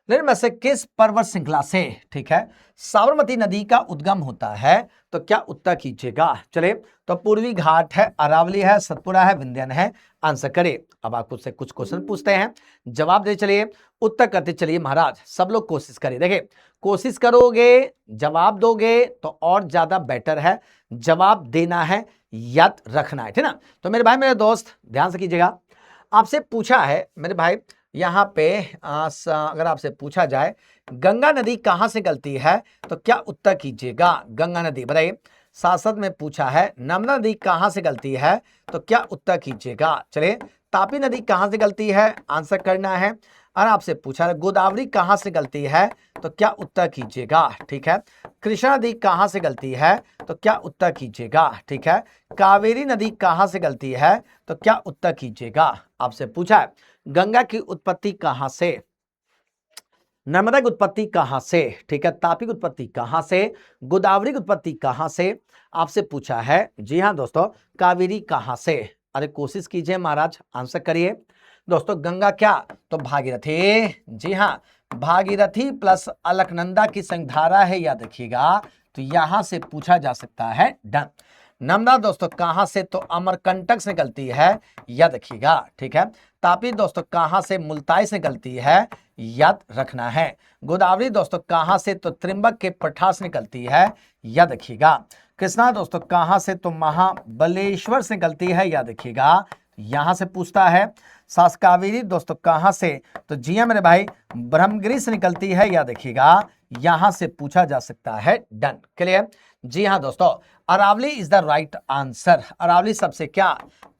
निम्न में से किस पर्वत श्रृंखला से, ठीक है, साबरमती नदी का उद्गम होता है, तो क्या उत्तर कीजिएगा? चलिए, तो पूर्वी घाट है, अरावली है, सतपुड़ा है, विंध्यन है, आंसर करें। अब आपको से कुछ क्वेश्चन पूछते हैं, जवाब दे चलिए, उत्तर करते चलिए महाराज, सब लोग कोशिश करिए। देखिए, कोशिश करोगे, जवाब दोगे तो और ज्यादा बेटर है, जवाब देना है, याद रखना है, ठीक ना। तो मेरे भाई मेरे दोस्त ध्यान से कीजिएगा। आपसे पूछा है मेरे भाई यहां पे अगर आपसे पूछा जाए गंगा नदी कहां से निकलती है, तो क्या उत्तर कीजिएगा? गंगा नदी बताइए। सांसद में पूछा है नर्मदा नदी कहां से निकलती है, तो क्या उत्तर कीजिएगा? चलिए, तापी नदी कहां से निकलती है, आंसर करना है। और आपसे पूछा है गोदावरी कहां से निकलती है, तो क्या उत्तर कीजिएगा? ठीक है। कृष्णा नदी कहां से निकलती है, तो क्या उत्तर कीजिएगा? ठीक है। कावेरी नदी कहां से निकलती है, तो क्या उत्तर कीजिएगा? आपसे पूछा है गंगा की उत्पत्ति कहां से, नर्मदा की उत्पत्ति कहां से, ठीक है, तापी की उत्पत्ति कहां से, गोदावरी की उत्पत्ति कहां से, आपसे पूछा है जी हां दोस्तों कावेरी कहां से। अरे कोशिश कीजिए महाराज, आंसर करिए। दोस्तों गंगा क्या, तो भागीरथी, जी हां, भागीरथी प्लस अलकनंदा की संधारा है, याद रखिएगा, तो यहां से पूछा जा सकता है, डन। नर्मदा दोस्तों कहां से, तो अमरकंटक से निकलती है, याद रखिएगा, ठीक है। तापी दोस्तों कहां से, मुल्ताई से निकलती है, याद रखना है। गोदावरी दोस्तों कहां से, तो त्रिंबक के पठार से निकलती है, याद रखिएगा। कृष्णा दोस्तों कहां से, तो महाबलेश्वर से निकलती है, याद रखिएगा, यहां से पूछता है। कावेरी दोस्तों कहां से, तो जी हां मेरे भाई ब्रह्मगिरी से निकलती है, याद रखिएगा, यहां से पूछा जा सकता है, डन, क्लियर। जी हां दोस्तों Aravalli is the right answer. Aravalli सबसे क्या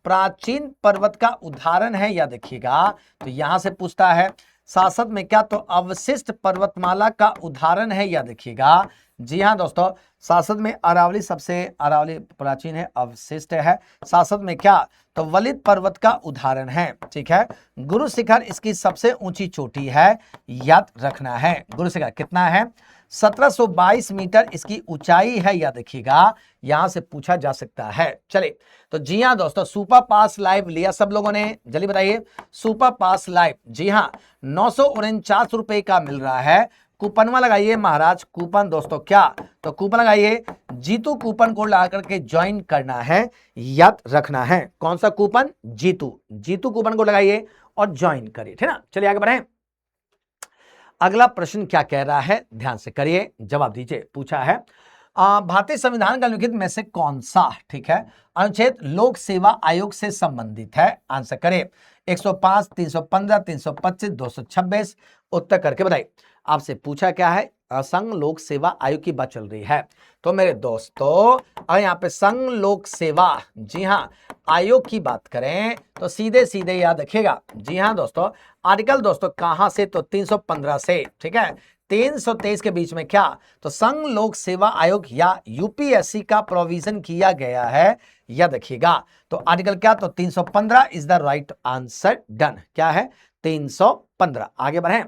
प्राचीन पर्वत का उदाहरण है, याद रखिएगा, तो यहां से पूछता है। शासक में क्या, तो अवशिष्ट पर्वतमाला का उदाहरण है, याद रखिएगा। जी हां दोस्तों शासक में अरावली सबसे, अरावली प्राचीन है, अवशिष्ट है। शासक में क्या, तो वलित पर्वत का उदाहरण है, ठीक है। गुरु शिखर इसकी सबसे ऊंची चोटी है, याद रखना है। गुरु शिखर कितना है, 1722 मीटर इसकी ऊंचाई है, याद रखिएगा, यहां से पूछा जा सकता है। चलिए, तो जी हां दोस्तों सुपर पास लाइव लिया सब लोगों ने, जल्दी बताइए। सुपर पास लाइव, जी हां 949 रुपए का मिल रहा है। कूपनवा लगाइए महाराज, कूपन दोस्तों क्या, तो कूपन लगाइए, जीतू कूपन कोड लगा करके ज्वाइन करना है, याद रखना है। कौन सा coupon, Jeetu, Jeetu coupon code लगाइए और ज्वाइन करिए, ठीक ना। चलिए आगे बढ़े। अगला प्रश्न क्या कह रहा है, ध्यान से करिए, जवाब दीजिए। पूछा है भारतीय संविधान का निम्नलिखित में से कौन सा, ठीक है, अनुच्छेद लोक सेवा आयोग से संबंधित है, आंसर करें। 105, 315, 325, 226, उत्तर करके बताइए। आपसे पूछा क्या है, संघ लोक सेवा आयोग की बात चल रही है, तो मेरे दोस्तों अगर यहाँ पे संघ लोक सेवा, जी हाँ, आयोग की बात करें तो सीधे सीधे याद रखिएगा। जी हाँ दोस्तों आर्टिकल दोस्तों कहां से, तो 315 से, ठीक है। 323 के बीच में क्या, तो संघ लोक सेवा आयोग या यूपीएससी का प्रोविजन किया गया है, या देखिएगा तो आर्टिकल क्या, तो 315 is the right answer. Done, क्या है 315। आगे बढ़े,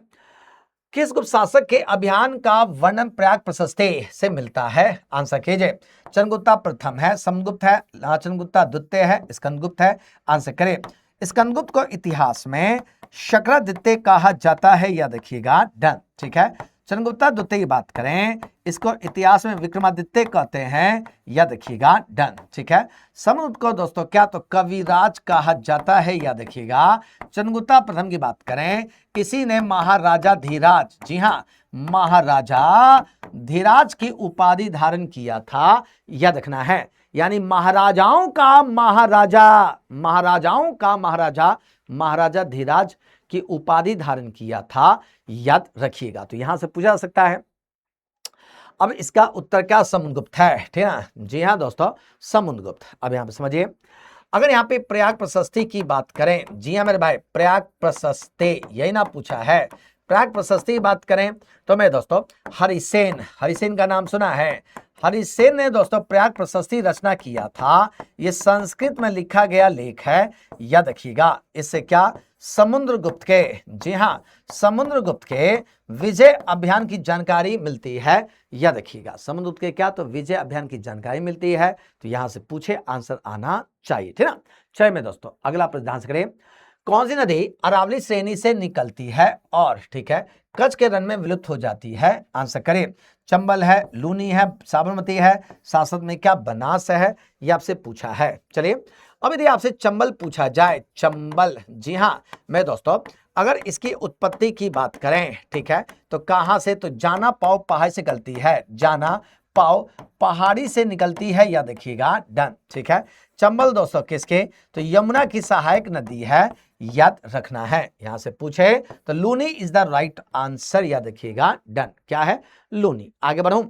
किस गुप्त शासक के अभियान का वर्णन प्रयाग प्रशस्ति से मिलता है, आंसर कीजिए। चंद्रगुप्ता प्रथम है, समुद्रगुप्त है, चंद्रगुप्ता द्वितीय है, स्कंदगुप्त है, आंसर करें। स्कंदगुप्त को इतिहास में शक्रादित्य कहा जाता है, या देखिएगा डन, ठीक है। चंद्रगुप्ता द्वितीय की बात करें, इसको इतिहास में विक्रमादित्य कहते हैं, या देखिएगा डन, ठीक है। समुद्रगुप्त को दोस्तों क्या, तो कविराज कहा जाता है, या देखिएगा। चंद्रगुप्ता प्रथम की बात करें, किसी ने महाराजा धीराज, जी हाँ महाराजा धीराज की उपाधि धारण किया था, या देखना है, यानी महाराजाओं का महाराजा, महाराजाओं का महाराजा, महाराजा धीराज की उपाधि धारण किया था, याद रखिएगा। तो यहां से पूछा जा सकता है। अब इसका उत्तर क्या, समुद्रगुप्त है, ठीक है। जी हाँ दोस्तों, समुद्रगुप्त। अब यहां पे समझिए, अगर यहाँ पे प्रयाग प्रशस्ति की बात करें, जी हाँ मेरे भाई, प्रयाग प्रशस्ति यही ना पूछा है। प्रयाग प्रशस्ति की बात करें तो मैं दोस्तों हरिसेन, हरिसेन का नाम सुना है। हरिसेन ने दोस्तों प्रयाग प्रशस्ति रचना किया था, ये संस्कृत में लिखा गया लेख है, याद रखिएगा। इससे क्या, समुद्रगुप्त के, जी हाँ समुद्रगुप्त के विजय अभियान की जानकारी मिलती है, याद रखिएगा। समुद्रगुप्त के क्या, तो विजय अभियान की जानकारी मिलती है, तो यहां से पूछे आंसर आना चाहिए, ठीक ना। चलिए में दोस्तों अगला प्रश्न ध्यान से करें, कौन सी नदी अरावली श्रेणी से निकलती है और ठीक है कच्छ के रण में विलुप्त हो जाती है, आंसर करें। चंबल है, लूनी है, साबरमती है, सासत में क्या, बनास है, ये आपसे पूछा है। चलिए अब यदि आपसे चंबल पूछा जाए, चंबल, जी हाँ मैं दोस्तों अगर इसकी उत्पत्ति की बात करें, ठीक है, तो कहां से, तो जाना पाओ पहाड़ से निकलती है, जाना पाओ पहाड़ी से निकलती है, या देखिएगा डन, ठीक है। चंबल दोस्तों किसके, तो यमुना की सहायक नदी है, याद रखना है। यहां से पूछे तो Luni is the right answer, याद रखिएगा डन, क्या है लूनी। आगे बढ़ूं,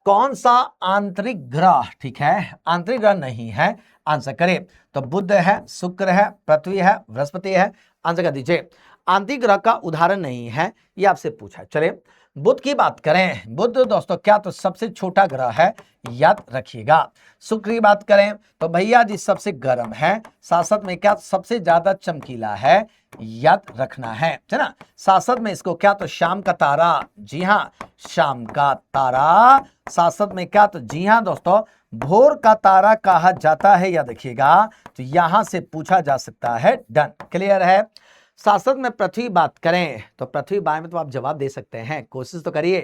कौन सा आंतरिक ग्रह, ठीक है आंतरिक ग्रह नहीं है, आंसर करें। तो बुध है, शुक्र है, पृथ्वी है, बृहस्पति है, आंसर कर दीजिए। आंतरिक ग्रह का उदाहरण नहीं है, ये आपसे पूछा। चले बुध की बात करें, बुध दोस्तों क्या, तो सबसे छोटा ग्रह है, याद रखिएगा। शुक्र की बात करें तो भैया जी सबसे गर्म है, सासत में क्या, सबसे ज्यादा चमकीला है, याद रखना है ना। सासत में इसको क्या, तो शाम का तारा, जी हाँ शाम का तारा। सासत में क्या, तो जी हाँ दोस्तों भोर का तारा कहा जाता है, याद रखिएगा। तो यहां से पूछा जा सकता है, डन, क्लियर है। शासक में पृथ्वी बात करें तो पृथ्वी बारे में तो आप जवाब दे सकते हैं, कोशिश तो करिए,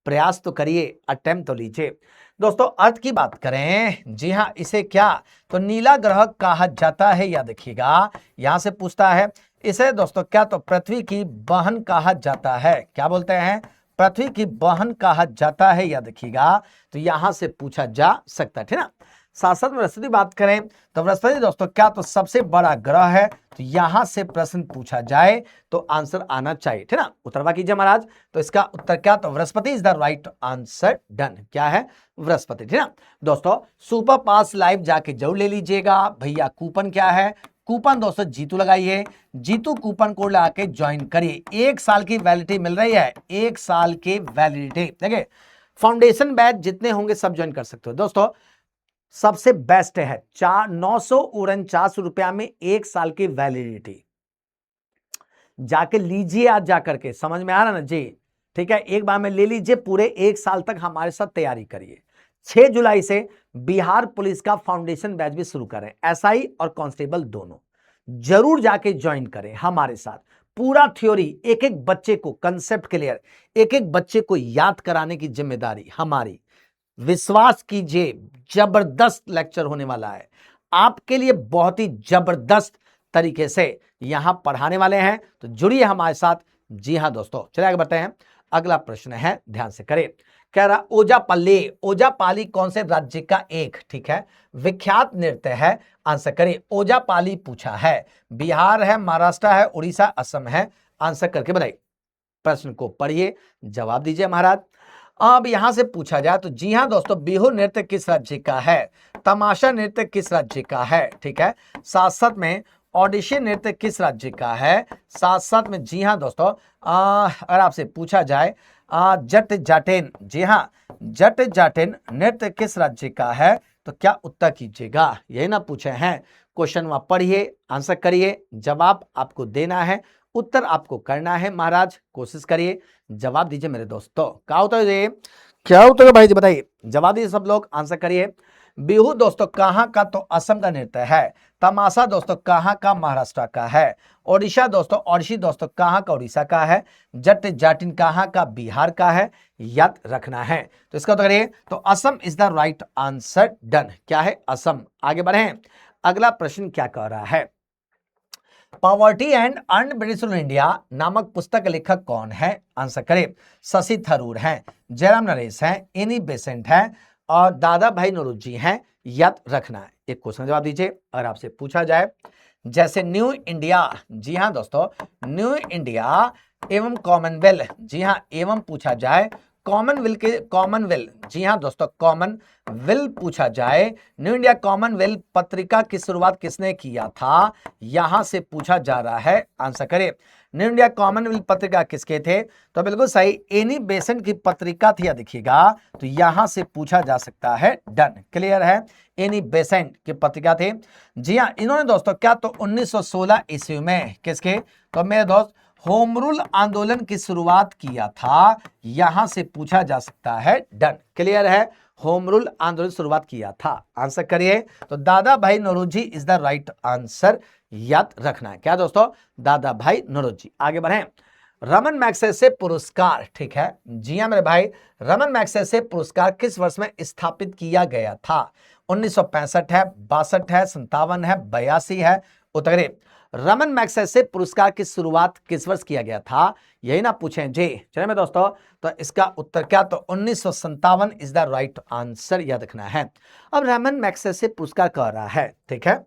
प्रयास तो करिए, अटेम्प्ट तो लीजिए। दोस्तों अर्थ की बात करें, जी हाँ इसे क्या, तो नीला ग्रह कहा जाता है, याद रखिएगा। यहां से पूछता है इसे दोस्तों क्या, तो पृथ्वी की बहन कहा जाता है, क्या बोलते हैं, पृथ्वी की बहन कहा जाता है, याद रखिएगा। तो यहां से पूछा जा सकता है, ठीक ना। शासक में बृहस्पति बात करें तो बृहस्पति दोस्तों क्या, तो सबसे बड़ा ग्रह है, तो यहां से प्रश्न पूछा जाए तो आंसर आना चाहिए, ठीक ना। उत्तरवा कीजिए महाराज, तो इसका उत्तर क्या, तो Brihaspati is the right answer, done, क्या है बृहस्पति, ठीक ना। दोस्तों सुपर पास लाइव जाके जरूर ले लीजिएगा भैया। कूपन क्या है, कूपन दोस्तों जीतू लगाइए, जीतू कूपन कोड लगा के ज्वाइन करिए। 1 साल की वैलिडिटी मिल रही है, 1 साल की वैलिडिटी। देखिए फाउंडेशन बैच जितने होंगे सब ज्वाइन कर सकते हो दोस्तों, सबसे बेस्ट है 949 रुपया में 1 साल की वैलिडिटी। जाके लीजिए आज जाकर के, समझ में आ रहा ना जी, ठीक है। एक बार में ले लीजिए, पूरे 1 साल तक हमारे साथ तैयारी करिए। 6 जुलाई से बिहार पुलिस का फाउंडेशन बैच भी शुरू करें, एसआई और कांस्टेबल दोनों। जरूर जाके ज्वाइन करें हमारे साथ। पूरा थ्योरी, एक एक बच्चे को कंसेप्ट क्लियर, एक एक बच्चे को याद कराने की जिम्मेदारी हमारी। विश्वास कीजिए जबरदस्त लेक्चर होने वाला है आपके लिए, बहुत ही जबरदस्त तरीके से यहां पढ़ाने वाले हैं, तो जुड़िए हमारे साथ। जी हां दोस्तों, चलिए आगे बढ़ते हैं। अगला प्रश्न है, ध्यान से करें, कह रहा ओजापल्ली, ओजापाली कौन से राज्य का एक, ठीक है, विख्यात नृत्य है, आंसर करें। ओजापाली पूछा है, बिहार है, महाराष्ट्र है, उड़ीसा, असम है, आंसर करके बताइए। प्रश्न को पढ़िए, जवाब दीजिए महाराज। अब यहां से पूछा जाए तो जी हां दोस्तों, बिहू नृत्य किस राज्य का है, तमाशा नृत्य किस राज्य का है, ठीक है। साथ साथ में ओडिशी नृत्य किस राज्य का है? साथ साथ में जी हाँ दोस्तों, अगर आपसे पूछा जाए जट जाटेन, जी हाँ जट जाटेन नृत्य किस राज्य का है, तो क्या उत्तर कीजिएगा? यही ना पूछे हैं। क्वेश्चन वहां पढ़िए, आंसर करिए, जवाब आपको देना है, उत्तर आपको करना है महाराज। कोशिश करिए, जवाब दीजिए मेरे दोस्तों। क्या उत्तर है, क्या उत्तर है भाई जी बताइए, जवाब दीजिए सब लोग, आंसर करिए। बिहू दोस्तों कहाँ का? तो असम का नृत्य है। तमाशा दोस्तों कहाँ का? महाराष्ट्र का है। ओडिशा दोस्तों, ओडिशी दोस्तों कहाँ का? उड़ीसा का है। जट जाटिन कहाँ का? बिहार का है। याद रखना है। तो इसका उत्तर करिए, तो Assam is the right answer. Done, क्या है? असम। आगे बढ़े, अगला प्रश्न क्या कह रहा है? पॉवर्टी एंड अनब्यूटीफुल इंडिया नामक पुस्तक के लेखक कौन है? आंसर करें। शशि थरूर हैं, जयराम नरेश हैं, एनी बेसेंट हैं और दादा भाई नौरोजी हैं। याद रखना है। एक क्वेश्चन जवाब दीजिए अगर आपसे पूछा जाए, जैसे न्यू इंडिया, जी हाँ दोस्तों, न्यू इंडिया एवं कॉमनवेल्थ, जी हाँ एवं पूछा जाए, कॉमनवेल्थ, जी हाँ दोस्तों कॉमनवेल्थ पूछा जाए, न्यू इंडिया कॉमनवेल्थ पत्रिका की शुरुआत किसने किया था? यहां से पूछा जा रहा है, आंसर करें। न्यू इंडिया कॉमनवेल्थ पत्रिका किसके थे? तो बिल्कुल सही, एनी बेसेंट की पत्रिका थी। देखिएगा तो यहां से पूछा जा सकता है। डन, क्लियर है, एनी बेसेंट की पत्रिका थे। जी हाँ, इन्होंने दोस्तों क्या तो 1916 ईस्वी में किसके? तो मेरे दोस्त होम रूल आंदोलन की शुरुआत किया था। यहां से पूछा जा सकता है। डन, क्लियर है, होम रूल आंदोलन शुरुआत किया था। आंसर करिए, तो Dadabhai Naoroji is the right answer. याद रखना है। क्या दोस्तों? दादा भाई नौरोजी। आगे बढ़े, रमन मैग्सेसे पुरस्कार, ठीक है जी हाँ मेरे भाई, रमन मैग्सेसे पुरस्कार किस वर्ष में स्थापित किया गया था? 1965 है, 62 है, 57 है, 82 है। उत्तर, रमन मैग्सेसे पुरस्कार की शुरुआत किस वर्ष किया गया था? यही ना पूछें जी। चलिए मेरे दोस्तों, तो इसका उत्तर क्या? तो 1957 इज द राइट आंसर। याद रखना है। अब रमन मैग्सेसे पुरस्कार कह रहा है, ठीक है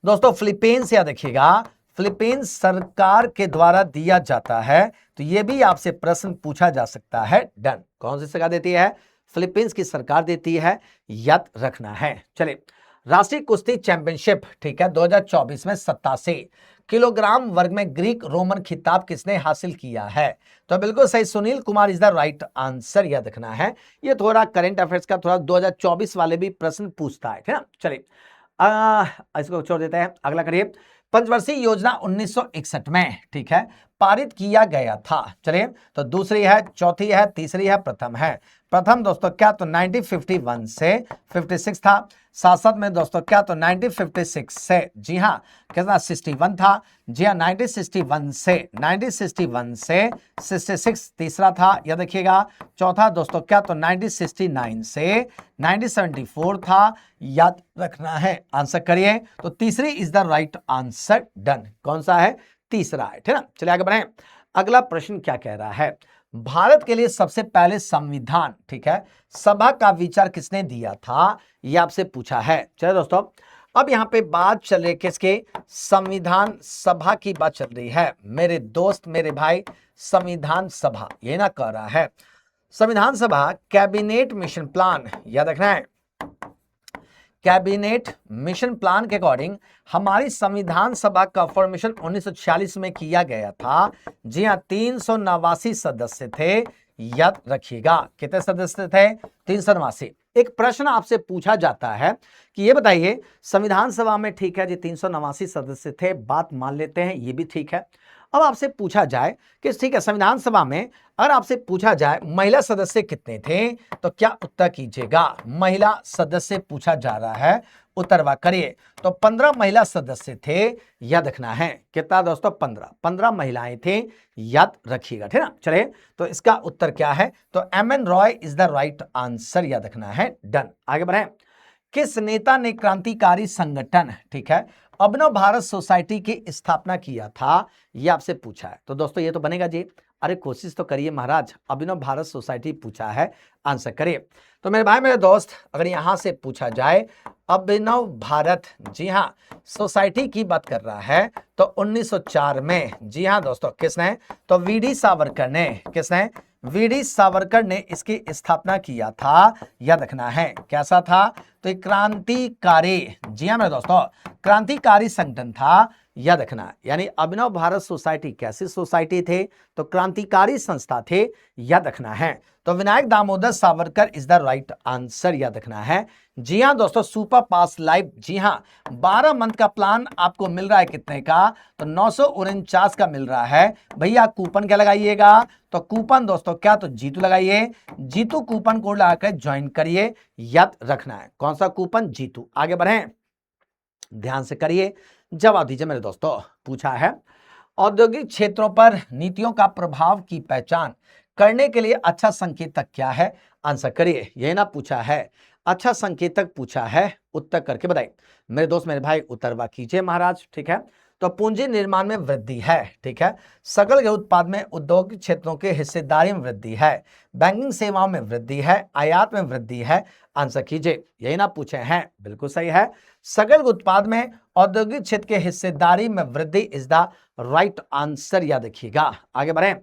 दोस्तों, फिलीपींस, या देखिएगा फिलीपींस सरकार के द्वारा दिया जाता है। तो यह भी आपसे प्रश्न पूछा जा सकता है। डन, कौन सी सरकार देती है? फिलीपींस की सरकार देती है। याद रखना है। चलिए, राष्ट्रीय कुश्ती चैंपियनशिप, ठीक है 2024 में 87 किलोग्राम वर्ग में ग्रीक रोमन खिताब किसने हासिल किया है? तो बिल्कुल सही, Sunil Kumar is the right answer. याद रखना है। ये थोड़ा करंट अफेयर्स का, थोड़ा 2024 वाले भी प्रश्न पूछता है, ठीक है। चलिए इसको छोड़ देते हैं, अगला करिए। पंचवर्षीय योजना 1961 में, ठीक है, पारित किया गया था। चलिए, तो दूसरी है, चौथी है, तीसरी है, प्रथम है। प्रथम दोस्तों क्या तो 1951 से 56 था। साथ साथ में दोस्तों क्या तो 1956 से, जी हाँ कितना 61 था। जी हाँ 1961 से 66 तीसरा था। यह देखिएगा, चौथा दोस्तों क्या तो 1969 से 1974 था। याद रखना है। आंसर करिए, तो तीसरी is the right answer. Done, कौन सा है? तीसरा है, ठीक है। चलिए आगे बढ़ें। अगला प्रश्न क्या कह रहा है? भारत के लिए सबसे पहले संविधान, ठीक है, सभा का विचार किसने दिया था? यह आपसे पूछा है। चलिए दोस्तों, अब यहां पे बात चल रही है किसके? संविधान सभा की बात चल रही है मेरे दोस्त, मेरे भाई। संविधान सभा ये ना कह रहा है। संविधान सभा कैबिनेट मिशन प्लान, याद रखना है, कैबिनेट मिशन प्लान के अकॉर्डिंग हमारी संविधान सभा का फॉर्मेशन 1946 में किया गया था। जी हाँ, 389 सदस्य थे। याद रखिएगा, कितने सदस्य थे? 389। एक प्रश्न आपसे पूछा जाता है कि ये बताइए, संविधान सभा में, ठीक है जी 389 सदस्य थे, बात मान लेते हैं, ये भी ठीक है। अब आपसे पूछा जाए कि ठीक है संविधान सभा में अगर आपसे पूछा जाए महिला सदस्य कितने थे, तो क्या उत्तर कीजिएगा? महिला सदस्य पूछा जा रहा है, उत्तरवा करिए। तो 15 महिला सदस्य थे। याद रखना है, कितना दोस्तों? 15 महिलाएं थे। याद रखिएगा, ठीक है ना। चलिए, तो इसका उत्तर क्या है? तो MN Roy is the right answer. याद रखना है। डन, आगे बढ़े। किस नेता ने क्रांतिकारी संगठन, ठीक है, अभिनव भारत सोसाइटी की स्थापना किया था? यह आपसे पूछा है। तो दोस्तों ये तो बनेगा जी, अरे कोशिश तो करिए महाराज। अभिनव भारत सोसाइटी पूछा है, आंसर करिए। तो मेरे भाई मेरे दोस्त, अगर यहां से पूछा जाए अभिनव भारत, जी हाँ सोसाइटी की बात कर रहा है, तो 1904 में, जी हाँ दोस्तों किसने? तो वीडी सावरकर ने, किसने? वीडी सावरकर ने इसकी स्थापना किया था, याद रखना है। कैसा था? तो एक क्रांतिकारी, जी हाँ मेरे दोस्तों, क्रांतिकारी संगठन था, याद रखना। यानी अभिनव भारत सोसाइटी कैसी सोसाइटी थे? तो क्रांतिकारी संस्था थे, याद रखना है। तो Vinayak Damodar Savarkar is the right answer, याद रखना है। जी हाँ दोस्तों, सुपर पास लाइव, जी हाँ 12 मंथ का प्लान आपको मिल रहा है कितने का? तो 949 का मिल रहा है। भैया कूपन क्या लगाइएगा? तो कूपन दोस्तों क्या? तो जीतू लगाइए, जीतू कूपन कोड लगाकर ज्वाइन करिए, याद रखना है। कौन सा कूपन? जीतू। आगे बढ़े, ध्यान से करिए, जवाब दीजिए मेरे दोस्तों। पूछा है औद्योगिक क्षेत्रों पर नीतियों का प्रभाव की पहचान करने के लिए अच्छा संकेतक क्या है? आंसर करिए। यही ना पूछा है, अच्छा संकेतक पूछा है, उत्तर करके बताइए मेरे दोस्त मेरे भाई। उत्तरवा कीजिए महाराज, ठीक है। तो पूंजी निर्माण में वृद्धि है, ठीक है। सकल घरेलू उत्पाद में औद्योगिक क्षेत्रों के हिस्सेदारी में वृद्धि है, बैंकिंग सेवाओं में वृद्धि है, आयात में वृद्धि है। आंसर कीजिए। यही ना पूछे हैं, बिल्कुल सही है। सकल उत्पाद में औद्योगिक क्षेत्र के हिस्सेदारी में वृद्धि इज द राइट आंसर, याद रखिएगा। आगे बढ़े,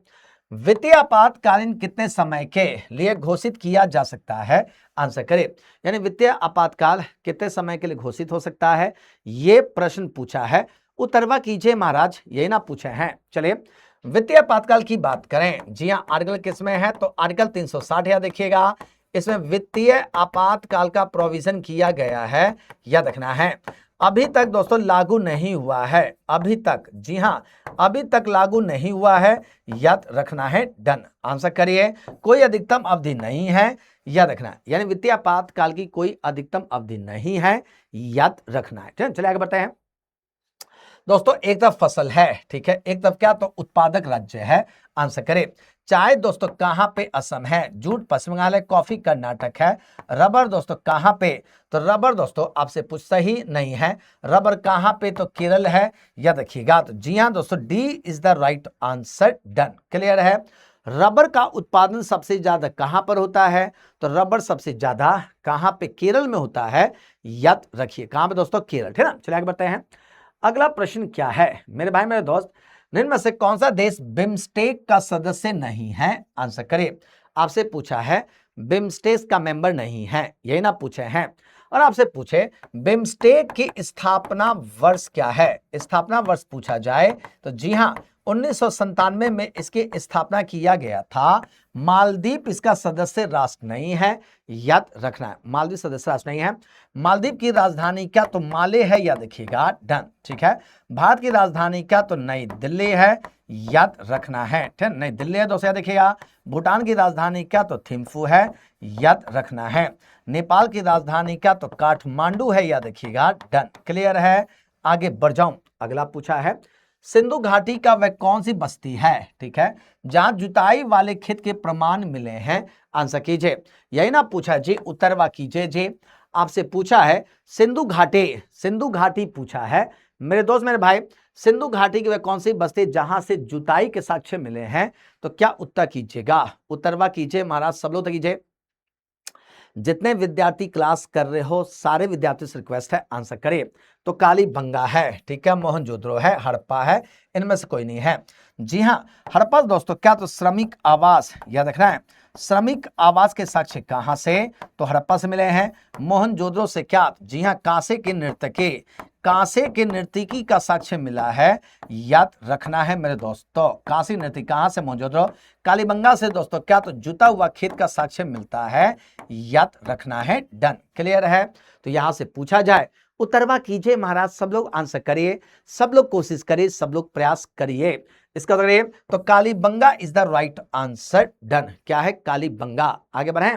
वित्तीय आपातकालीन कितने समय के लिए घोषित किया जा सकता है? आंसर करें। यानी वित्तीय आपातकाल कितने समय के लिए घोषित हो सकता है, यह प्रश्न पूछा है। उत्तरवा कीजिए महाराज, यही ना पूछे हैं। चलिए वित्तीय आपातकाल की बात करें, जी हाँ आर्टिकल किसमें है? तो आर्टिकल 360 याद देखिएगा। इसमें वित्तीय आपातकाल का प्रोविजन किया गया है, याद रखना है। अभी तक दोस्तों लागू नहीं हुआ है, अभी तक, जी हाँ अभी तक लागू नहीं हुआ है, याद रखना है। डन। आंसर करिए। कोई अधिकतम अवधि नहीं है, याद रखना है। यानी वित्तीय आपातकाल की कोई अधिकतम अवधि नहीं है, याद रखना है। चलिए आगे बढ़ते हैं दोस्तों। एक तरफ फसल है, ठीक है, एक तरफ क्या? तो उत्पादक राज्य है। आंसर करें। चाय दोस्तों कहां पे? असम है। जूट पश्चिम बंगाल है। कॉफी कर्नाटक है। रबर दोस्तों कहां पे? तो रबर दोस्तों आपसे पूछ सही नहीं है। रबर कहां पे? तो केरल है, याद रखिएगा। तो जी हां दोस्तों, D is the right answer. Done. Clear है। रबर का उत्पादन सबसे ज्यादा कहां पर होता है? तो रबर सबसे ज्यादा कहां पे? केरल में होता है, याद रखिए। कहां पे दोस्तों? केरल, ठीक है ना। चलिए आगे बढ़ते हैं। अगला प्रश्न क्या है मेरे भाई मेरे दोस्त? निम्न में से कौन सा देश बिम्स्टेक का सदस्य नहीं है? आंसर करिए। आपसे पूछा है बिम्स्टेक का मेंबर नहीं है, यही ना पूछे हैं। और आपसे पूछे बिम्स्टेक की स्थापना वर्ष क्या है? स्थापना वर्ष पूछा जाए तो जी हाँ 1997 में इसकी स्थापना किया गया था। मालदीव इसका सदस्य राष्ट्र नहीं है, याद रखना है। मालदीव सदस्य राष्ट्र नहीं है। मालदीव की राजधानी क्या? तो माले है, याद रखिएगा। डन, ठीक है। भारत की राजधानी क्या? तो नई दिल्ली है, याद रखना है। ठीक, नई दिल्ली है दोस्तों, याद रखिएगा। भूटान की राजधानी क्या? तो थिम्फू है, याद रखना है। नेपाल की राजधानी क्या? तो काठमांडू है, याद रखिएगा। डन, क्लियर है। आगे बढ़ जाऊं, अगला पूछा है सिंधु घाटी का वह कौन सी बस्ती है, ठीक है, जहां जुताई वाले खेत के प्रमाण मिले हैं? आंसर कीजिए। यही ना पूछा जी, उत्तरवा कीजिए जी। आपसे पूछा है सिंधु घाटी, सिंधु घाटी पूछा है मेरे दोस्त मेरे भाई। सिंधु घाटी की वह कौन सी बस्ती जहां से जुताई के साक्ष्य मिले हैं? तो क्या उत्तर कीजिएगा? उत्तरवा कीजिए महाराज, सब लोग कीजिए। जितने विद्यार्थी क्लास कर रहे हो सारे विद्यार्थियों से रिक्वेस्ट है आंसर करिए। तो कालीबंगा है, ठीक है, मोहनजोदड़ो है, हड़प्पा है, इनमें से कोई नहीं है। जी हाँ हड़प्पा दोस्तों क्या? तो श्रमिक आवास, याद रखना है। श्रमिक आवास के साक्ष्य कहां से? तो हड़प्पा से मिले हैं। मोहनजोदड़ो से क्या? जी हाँ कांसे के नर्तकी, कांसे के नर्तकी का साक्ष्य मिला है, याद रखना है मेरे दोस्तों। कांसे नर्तकी कहां से? मोहनजोदड़ो। कालीबंगा से दोस्तों क्या? तो जुता हुआ खेत का साक्ष्य मिलता है, याद रखना है। डन, क्लियर है। तो यहां से पूछा जाए उत्तरवा कीजिए महाराज, सब लोग आंसर करिए, सब लोग कोशिश करिए, सब लोग प्रयास करिए। इसका करिए तो Kalibangan is the right answer. Done, क्या है? कालीबंगा। आगे बढ़े,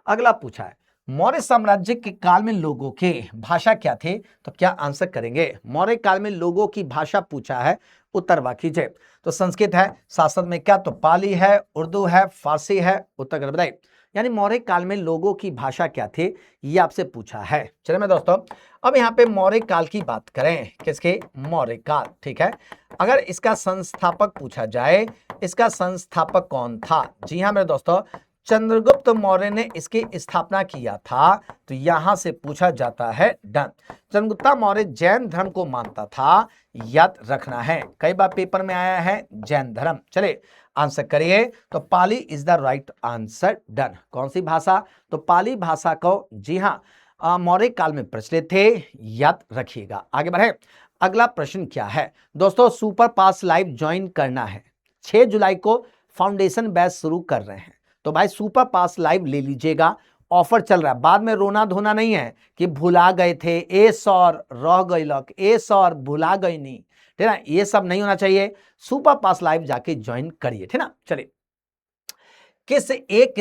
अगला पूछा है मौर्य साम्राज्य के काल में लोगों के भाषा क्या थे? तो क्या आंसर करेंगे? मौर्य काल में लोगों की भाषा पूछा है, उत्तरवा कीजिए। तो संस्कृत है, शासन में क्या? तो पाली है, उर्दू है, फारसी है, उत्तर कर बताइए। यानी मौर्य काल में लोगों की भाषा क्या थी, ये आपसे पूछा है। चलिए मैं दोस्तों अब यहाँ पे मौर्य काल की बात करें, किसके? मौर्य काल, ठीक है। अगर इसका संस्थापक पूछा जाए, इसका संस्थापक कौन था? जी हाँ मेरे दोस्तों चंद्रगुप्त मौर्य ने इसकी स्थापना किया था, तो यहां से पूछा जाता है डन। चंद्रगुप्त मौर्य जैन धर्म को मानता था, याद रखना है, कई बार पेपर में आया है जैन धर्म। चले आंसर करिए, तो Pali is the right answer, done. कौन सी भाषा? तो पाली भाषा को जी हाँ मौर्य काल में प्रचलित थे, याद रखिएगा। आगे बढ़े, अगला प्रश्न क्या है दोस्तों, सुपर पास लाइव ज्वाइन करना है, 6 जुलाई को फाउंडेशन बैच शुरू कर रहे हैं, तो भाई सुपर पास लाइव ले लीजिएगा, ऑफर चल रहा है। बाद में रोना धोना नहीं है कि भुला गए थे, ए सौर रह गई लक, ए सौर भुला गई नहीं, ठीक है ना, ये सब नहीं होना चाहिए। सुपर पास लाइव जाके ज्वाइन करिए, ठीक ना। चलिए, किस एक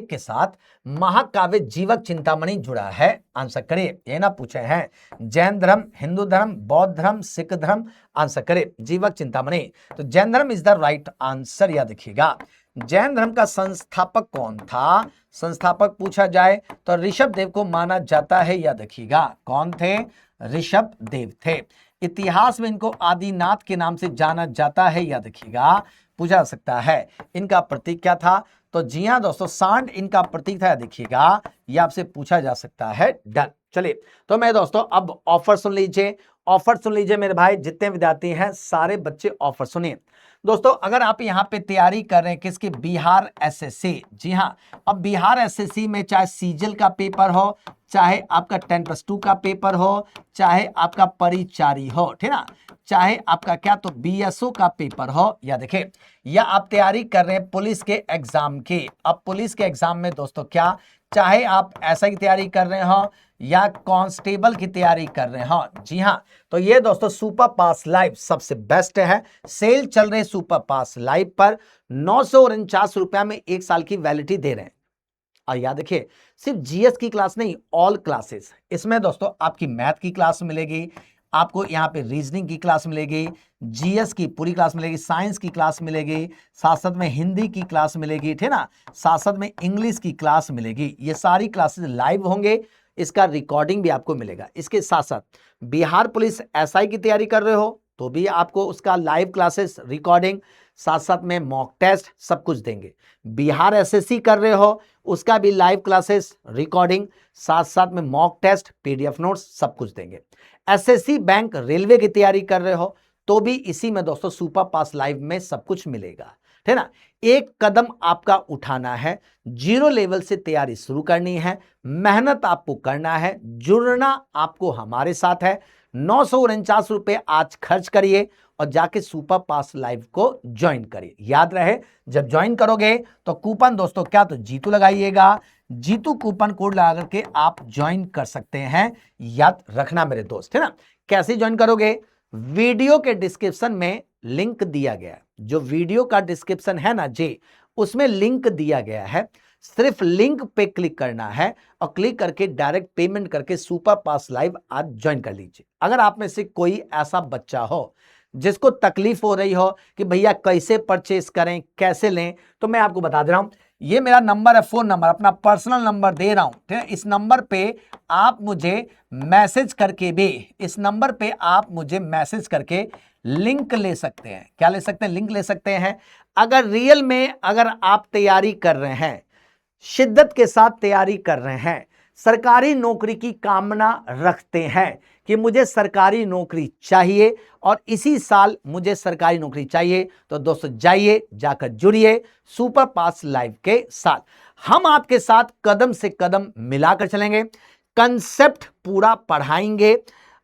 के साथ महाकाव्य जीवक चिंतामणि जुड़ा है? आंसर करिए, ये ना पूछे हैं जैन धर्म, हिंदू धर्म, बौद्ध धर्म, सिख धर्म। आंसर करिए जीवक चिंतामणि, तो जैन धर्म इज द राइट आंसर। याद रखिएगा, जैन धर्म का संस्थापक कौन था? संस्थापक पूछा जाए तो ऋषभ देव को माना जाता है, याद रखिएगा। कौन थे? ऋषभ देव थे। इतिहास में इनको आदिनाथ के नाम से जाना जाता है, याद रखिएगा, पूछा जा सकता है। इनका प्रतीक क्या था? तो जी हाँ दोस्तों, सांड इनका प्रतीक था, देखिएगा, ये आपसे पूछा जा सकता है, डन। चलिए, तो मैं दोस्तों अब ऑफर सुन लीजिए, ऑफर सुन लीजिए मेरे भाई, जितने विद्यार्थी हैं सारे बच्चे ऑफर सुनिए। दोस्तों अगर आप यहाँ पे तैयारी कर रहे हैं किसकी? बिहार एसएससी। जी हाँ, अब बिहार एसएससी में चाहे सीजल का पेपर हो, चाहे आपका 10+2 का पेपर हो, चाहे आपका परिचारी हो, ठीक ना, चाहे आपका क्या तो बीएसओ का पेपर हो, या देखिए, या आप तैयारी कर रहे हैं पुलिस के एग्जाम की। अब पुलिस के एग्जाम में दोस्तों क्या, चाहे आप एसआई की तैयारी कर रहे हो या कांस्टेबल की तैयारी कर रहे हो, जी हाँ, तो ये दोस्तों सुपर पास लाइव सबसे बेस्ट है। सेल चल रहे सुपर पास लाइव पर 949 रुपया में 1 साल की वैलिडिटी दे रहे हैं। और याद रखिए, सिर्फ जीएस की क्लास नहीं, ऑल क्लासेस। इसमें दोस्तों आपकी मैथ की क्लास मिलेगी, आपको यहाँ पे रीजनिंग की क्लास मिलेगी, जीएस की पूरी क्लास मिलेगी, साइंस की क्लास मिलेगी, साथ साथ में हिंदी की क्लास मिलेगी, ठीक ना, साथ साथ में इंग्लिश की क्लास मिलेगी। ये सारी क्लासेस लाइव होंगे, इसका रिकॉर्डिंग भी आपको मिलेगा। इसके साथ साथ बिहार पुलिस एसआई की तैयारी कर रहे हो तो भी आपको उसका लाइव क्लासेस, रिकॉर्डिंग, साथ साथ में मॉक टेस्ट सब कुछ देंगे। बिहार एसएससी कर रहे हो उसका भी लाइव क्लासेस, रिकॉर्डिंग, साथ साथ में मॉक टेस्ट, पीडीएफ नोट्स सब कुछ देंगे। एसएससी बैंक रेलवे की तैयारी कर रहे हो तो भी इसी में दोस्तों सुपर पास लाइव में सब कुछ मिलेगा, है ना। एक कदम आपका उठाना है, 0 लेवल से तैयारी शुरू करनी है, मेहनत आपको करना है, जुड़ना आपको हमारे साथ है। 949 रुपए आज खर्च करिए और जाके सुपर पास लाइव को ज्वाइन करिए। याद रहे, जब ज्वाइन करोगे तो कूपन दोस्तों क्या तो जीतू लगाइएगा, जीतू कूपन कोड लगा करके आप ज्वाइन कर सकते हैं, याद रखना मेरे दोस्त, है ना। कैसे ज्वाइन करोगे? वीडियो के डिस्क्रिप्शन में लिंक दिया गया है, जो वीडियो का डिस्क्रिप्शन है ना जी, उसमें लिंक दिया गया है, सिर्फ लिंक पे क्लिक करना है और क्लिक करके डायरेक्ट पेमेंट करके सुपर पास लाइव आज ज्वाइन कर लीजिए। अगर आप में से कोई ऐसा बच्चा हो जिसको तकलीफ हो रही हो कि भैया कैसे परचेस करें, कैसे लें, तो मैं आपको बता दे रहा हूं, ये मेरा नंबर है, फोन नंबर, अपना पर्सनल नंबर दे रहा हूं, ठीक है। इस नंबर पे आप मुझे मैसेज करके भी, इस नंबर पे आप मुझे मैसेज करके लिंक ले सकते हैं। क्या ले सकते हैं? लिंक ले सकते हैं। अगर रियल में अगर आप तैयारी कर रहे हैं, शिद्दत के साथ तैयारी कर रहे हैं, सरकारी नौकरी की कामना रखते हैं कि मुझे सरकारी नौकरी चाहिए और इसी साल मुझे सरकारी नौकरी चाहिए, तो दोस्तों जाइए, जाकर जुड़िए सुपर पास लाइव के साथ। हम आपके साथ कदम से कदम मिलाकर चलेंगे, कंसेप्ट पूरा पढ़ाएंगे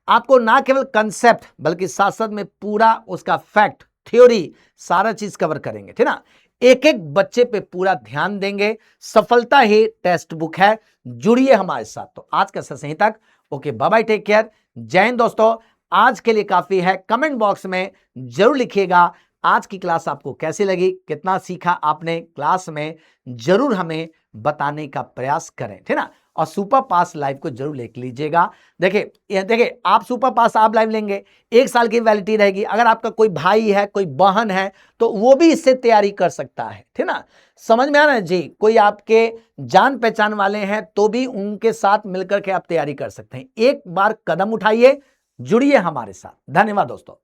आपको, ना केवल कंसेप्ट बल्कि साथ साथ में पूरा उसका फैक्ट, थ्योरी, सारा चीज कवर करेंगे, ठीक ना। एक एक बच्चे पे पूरा ध्यान देंगे, सफलता ही टेक्स्ट बुक है, जुड़िए हमारे साथ। तो आज का सही तक, okay, bye bye, take care, जय हिंद दोस्तों। आज के लिए काफी है, कमेंट बॉक्स में जरूर लिखिएगा आज की क्लास आपको कैसी लगी, कितना सीखा आपने क्लास में, जरूर हमें बताने का प्रयास करें, ठीक ना। और सुपर पास लाइव को जरूर ले लीजिएगा। देखिए आप सुपर पास आप लाइव लेंगे, 1 साल की वैलिडिटी रहेगी। अगर आपका कोई भाई है, कोई बहन है, तो वो भी इससे तैयारी कर सकता है, ठीक ना। समझ में आ रहा है जी? कोई आपके जान पहचान वाले हैं तो भी उनके साथ मिलकर के आप तैयारी कर सकते हैं। एक बार कदम उठाइए, जुड़िए हमारे साथ। धन्यवाद दोस्तों।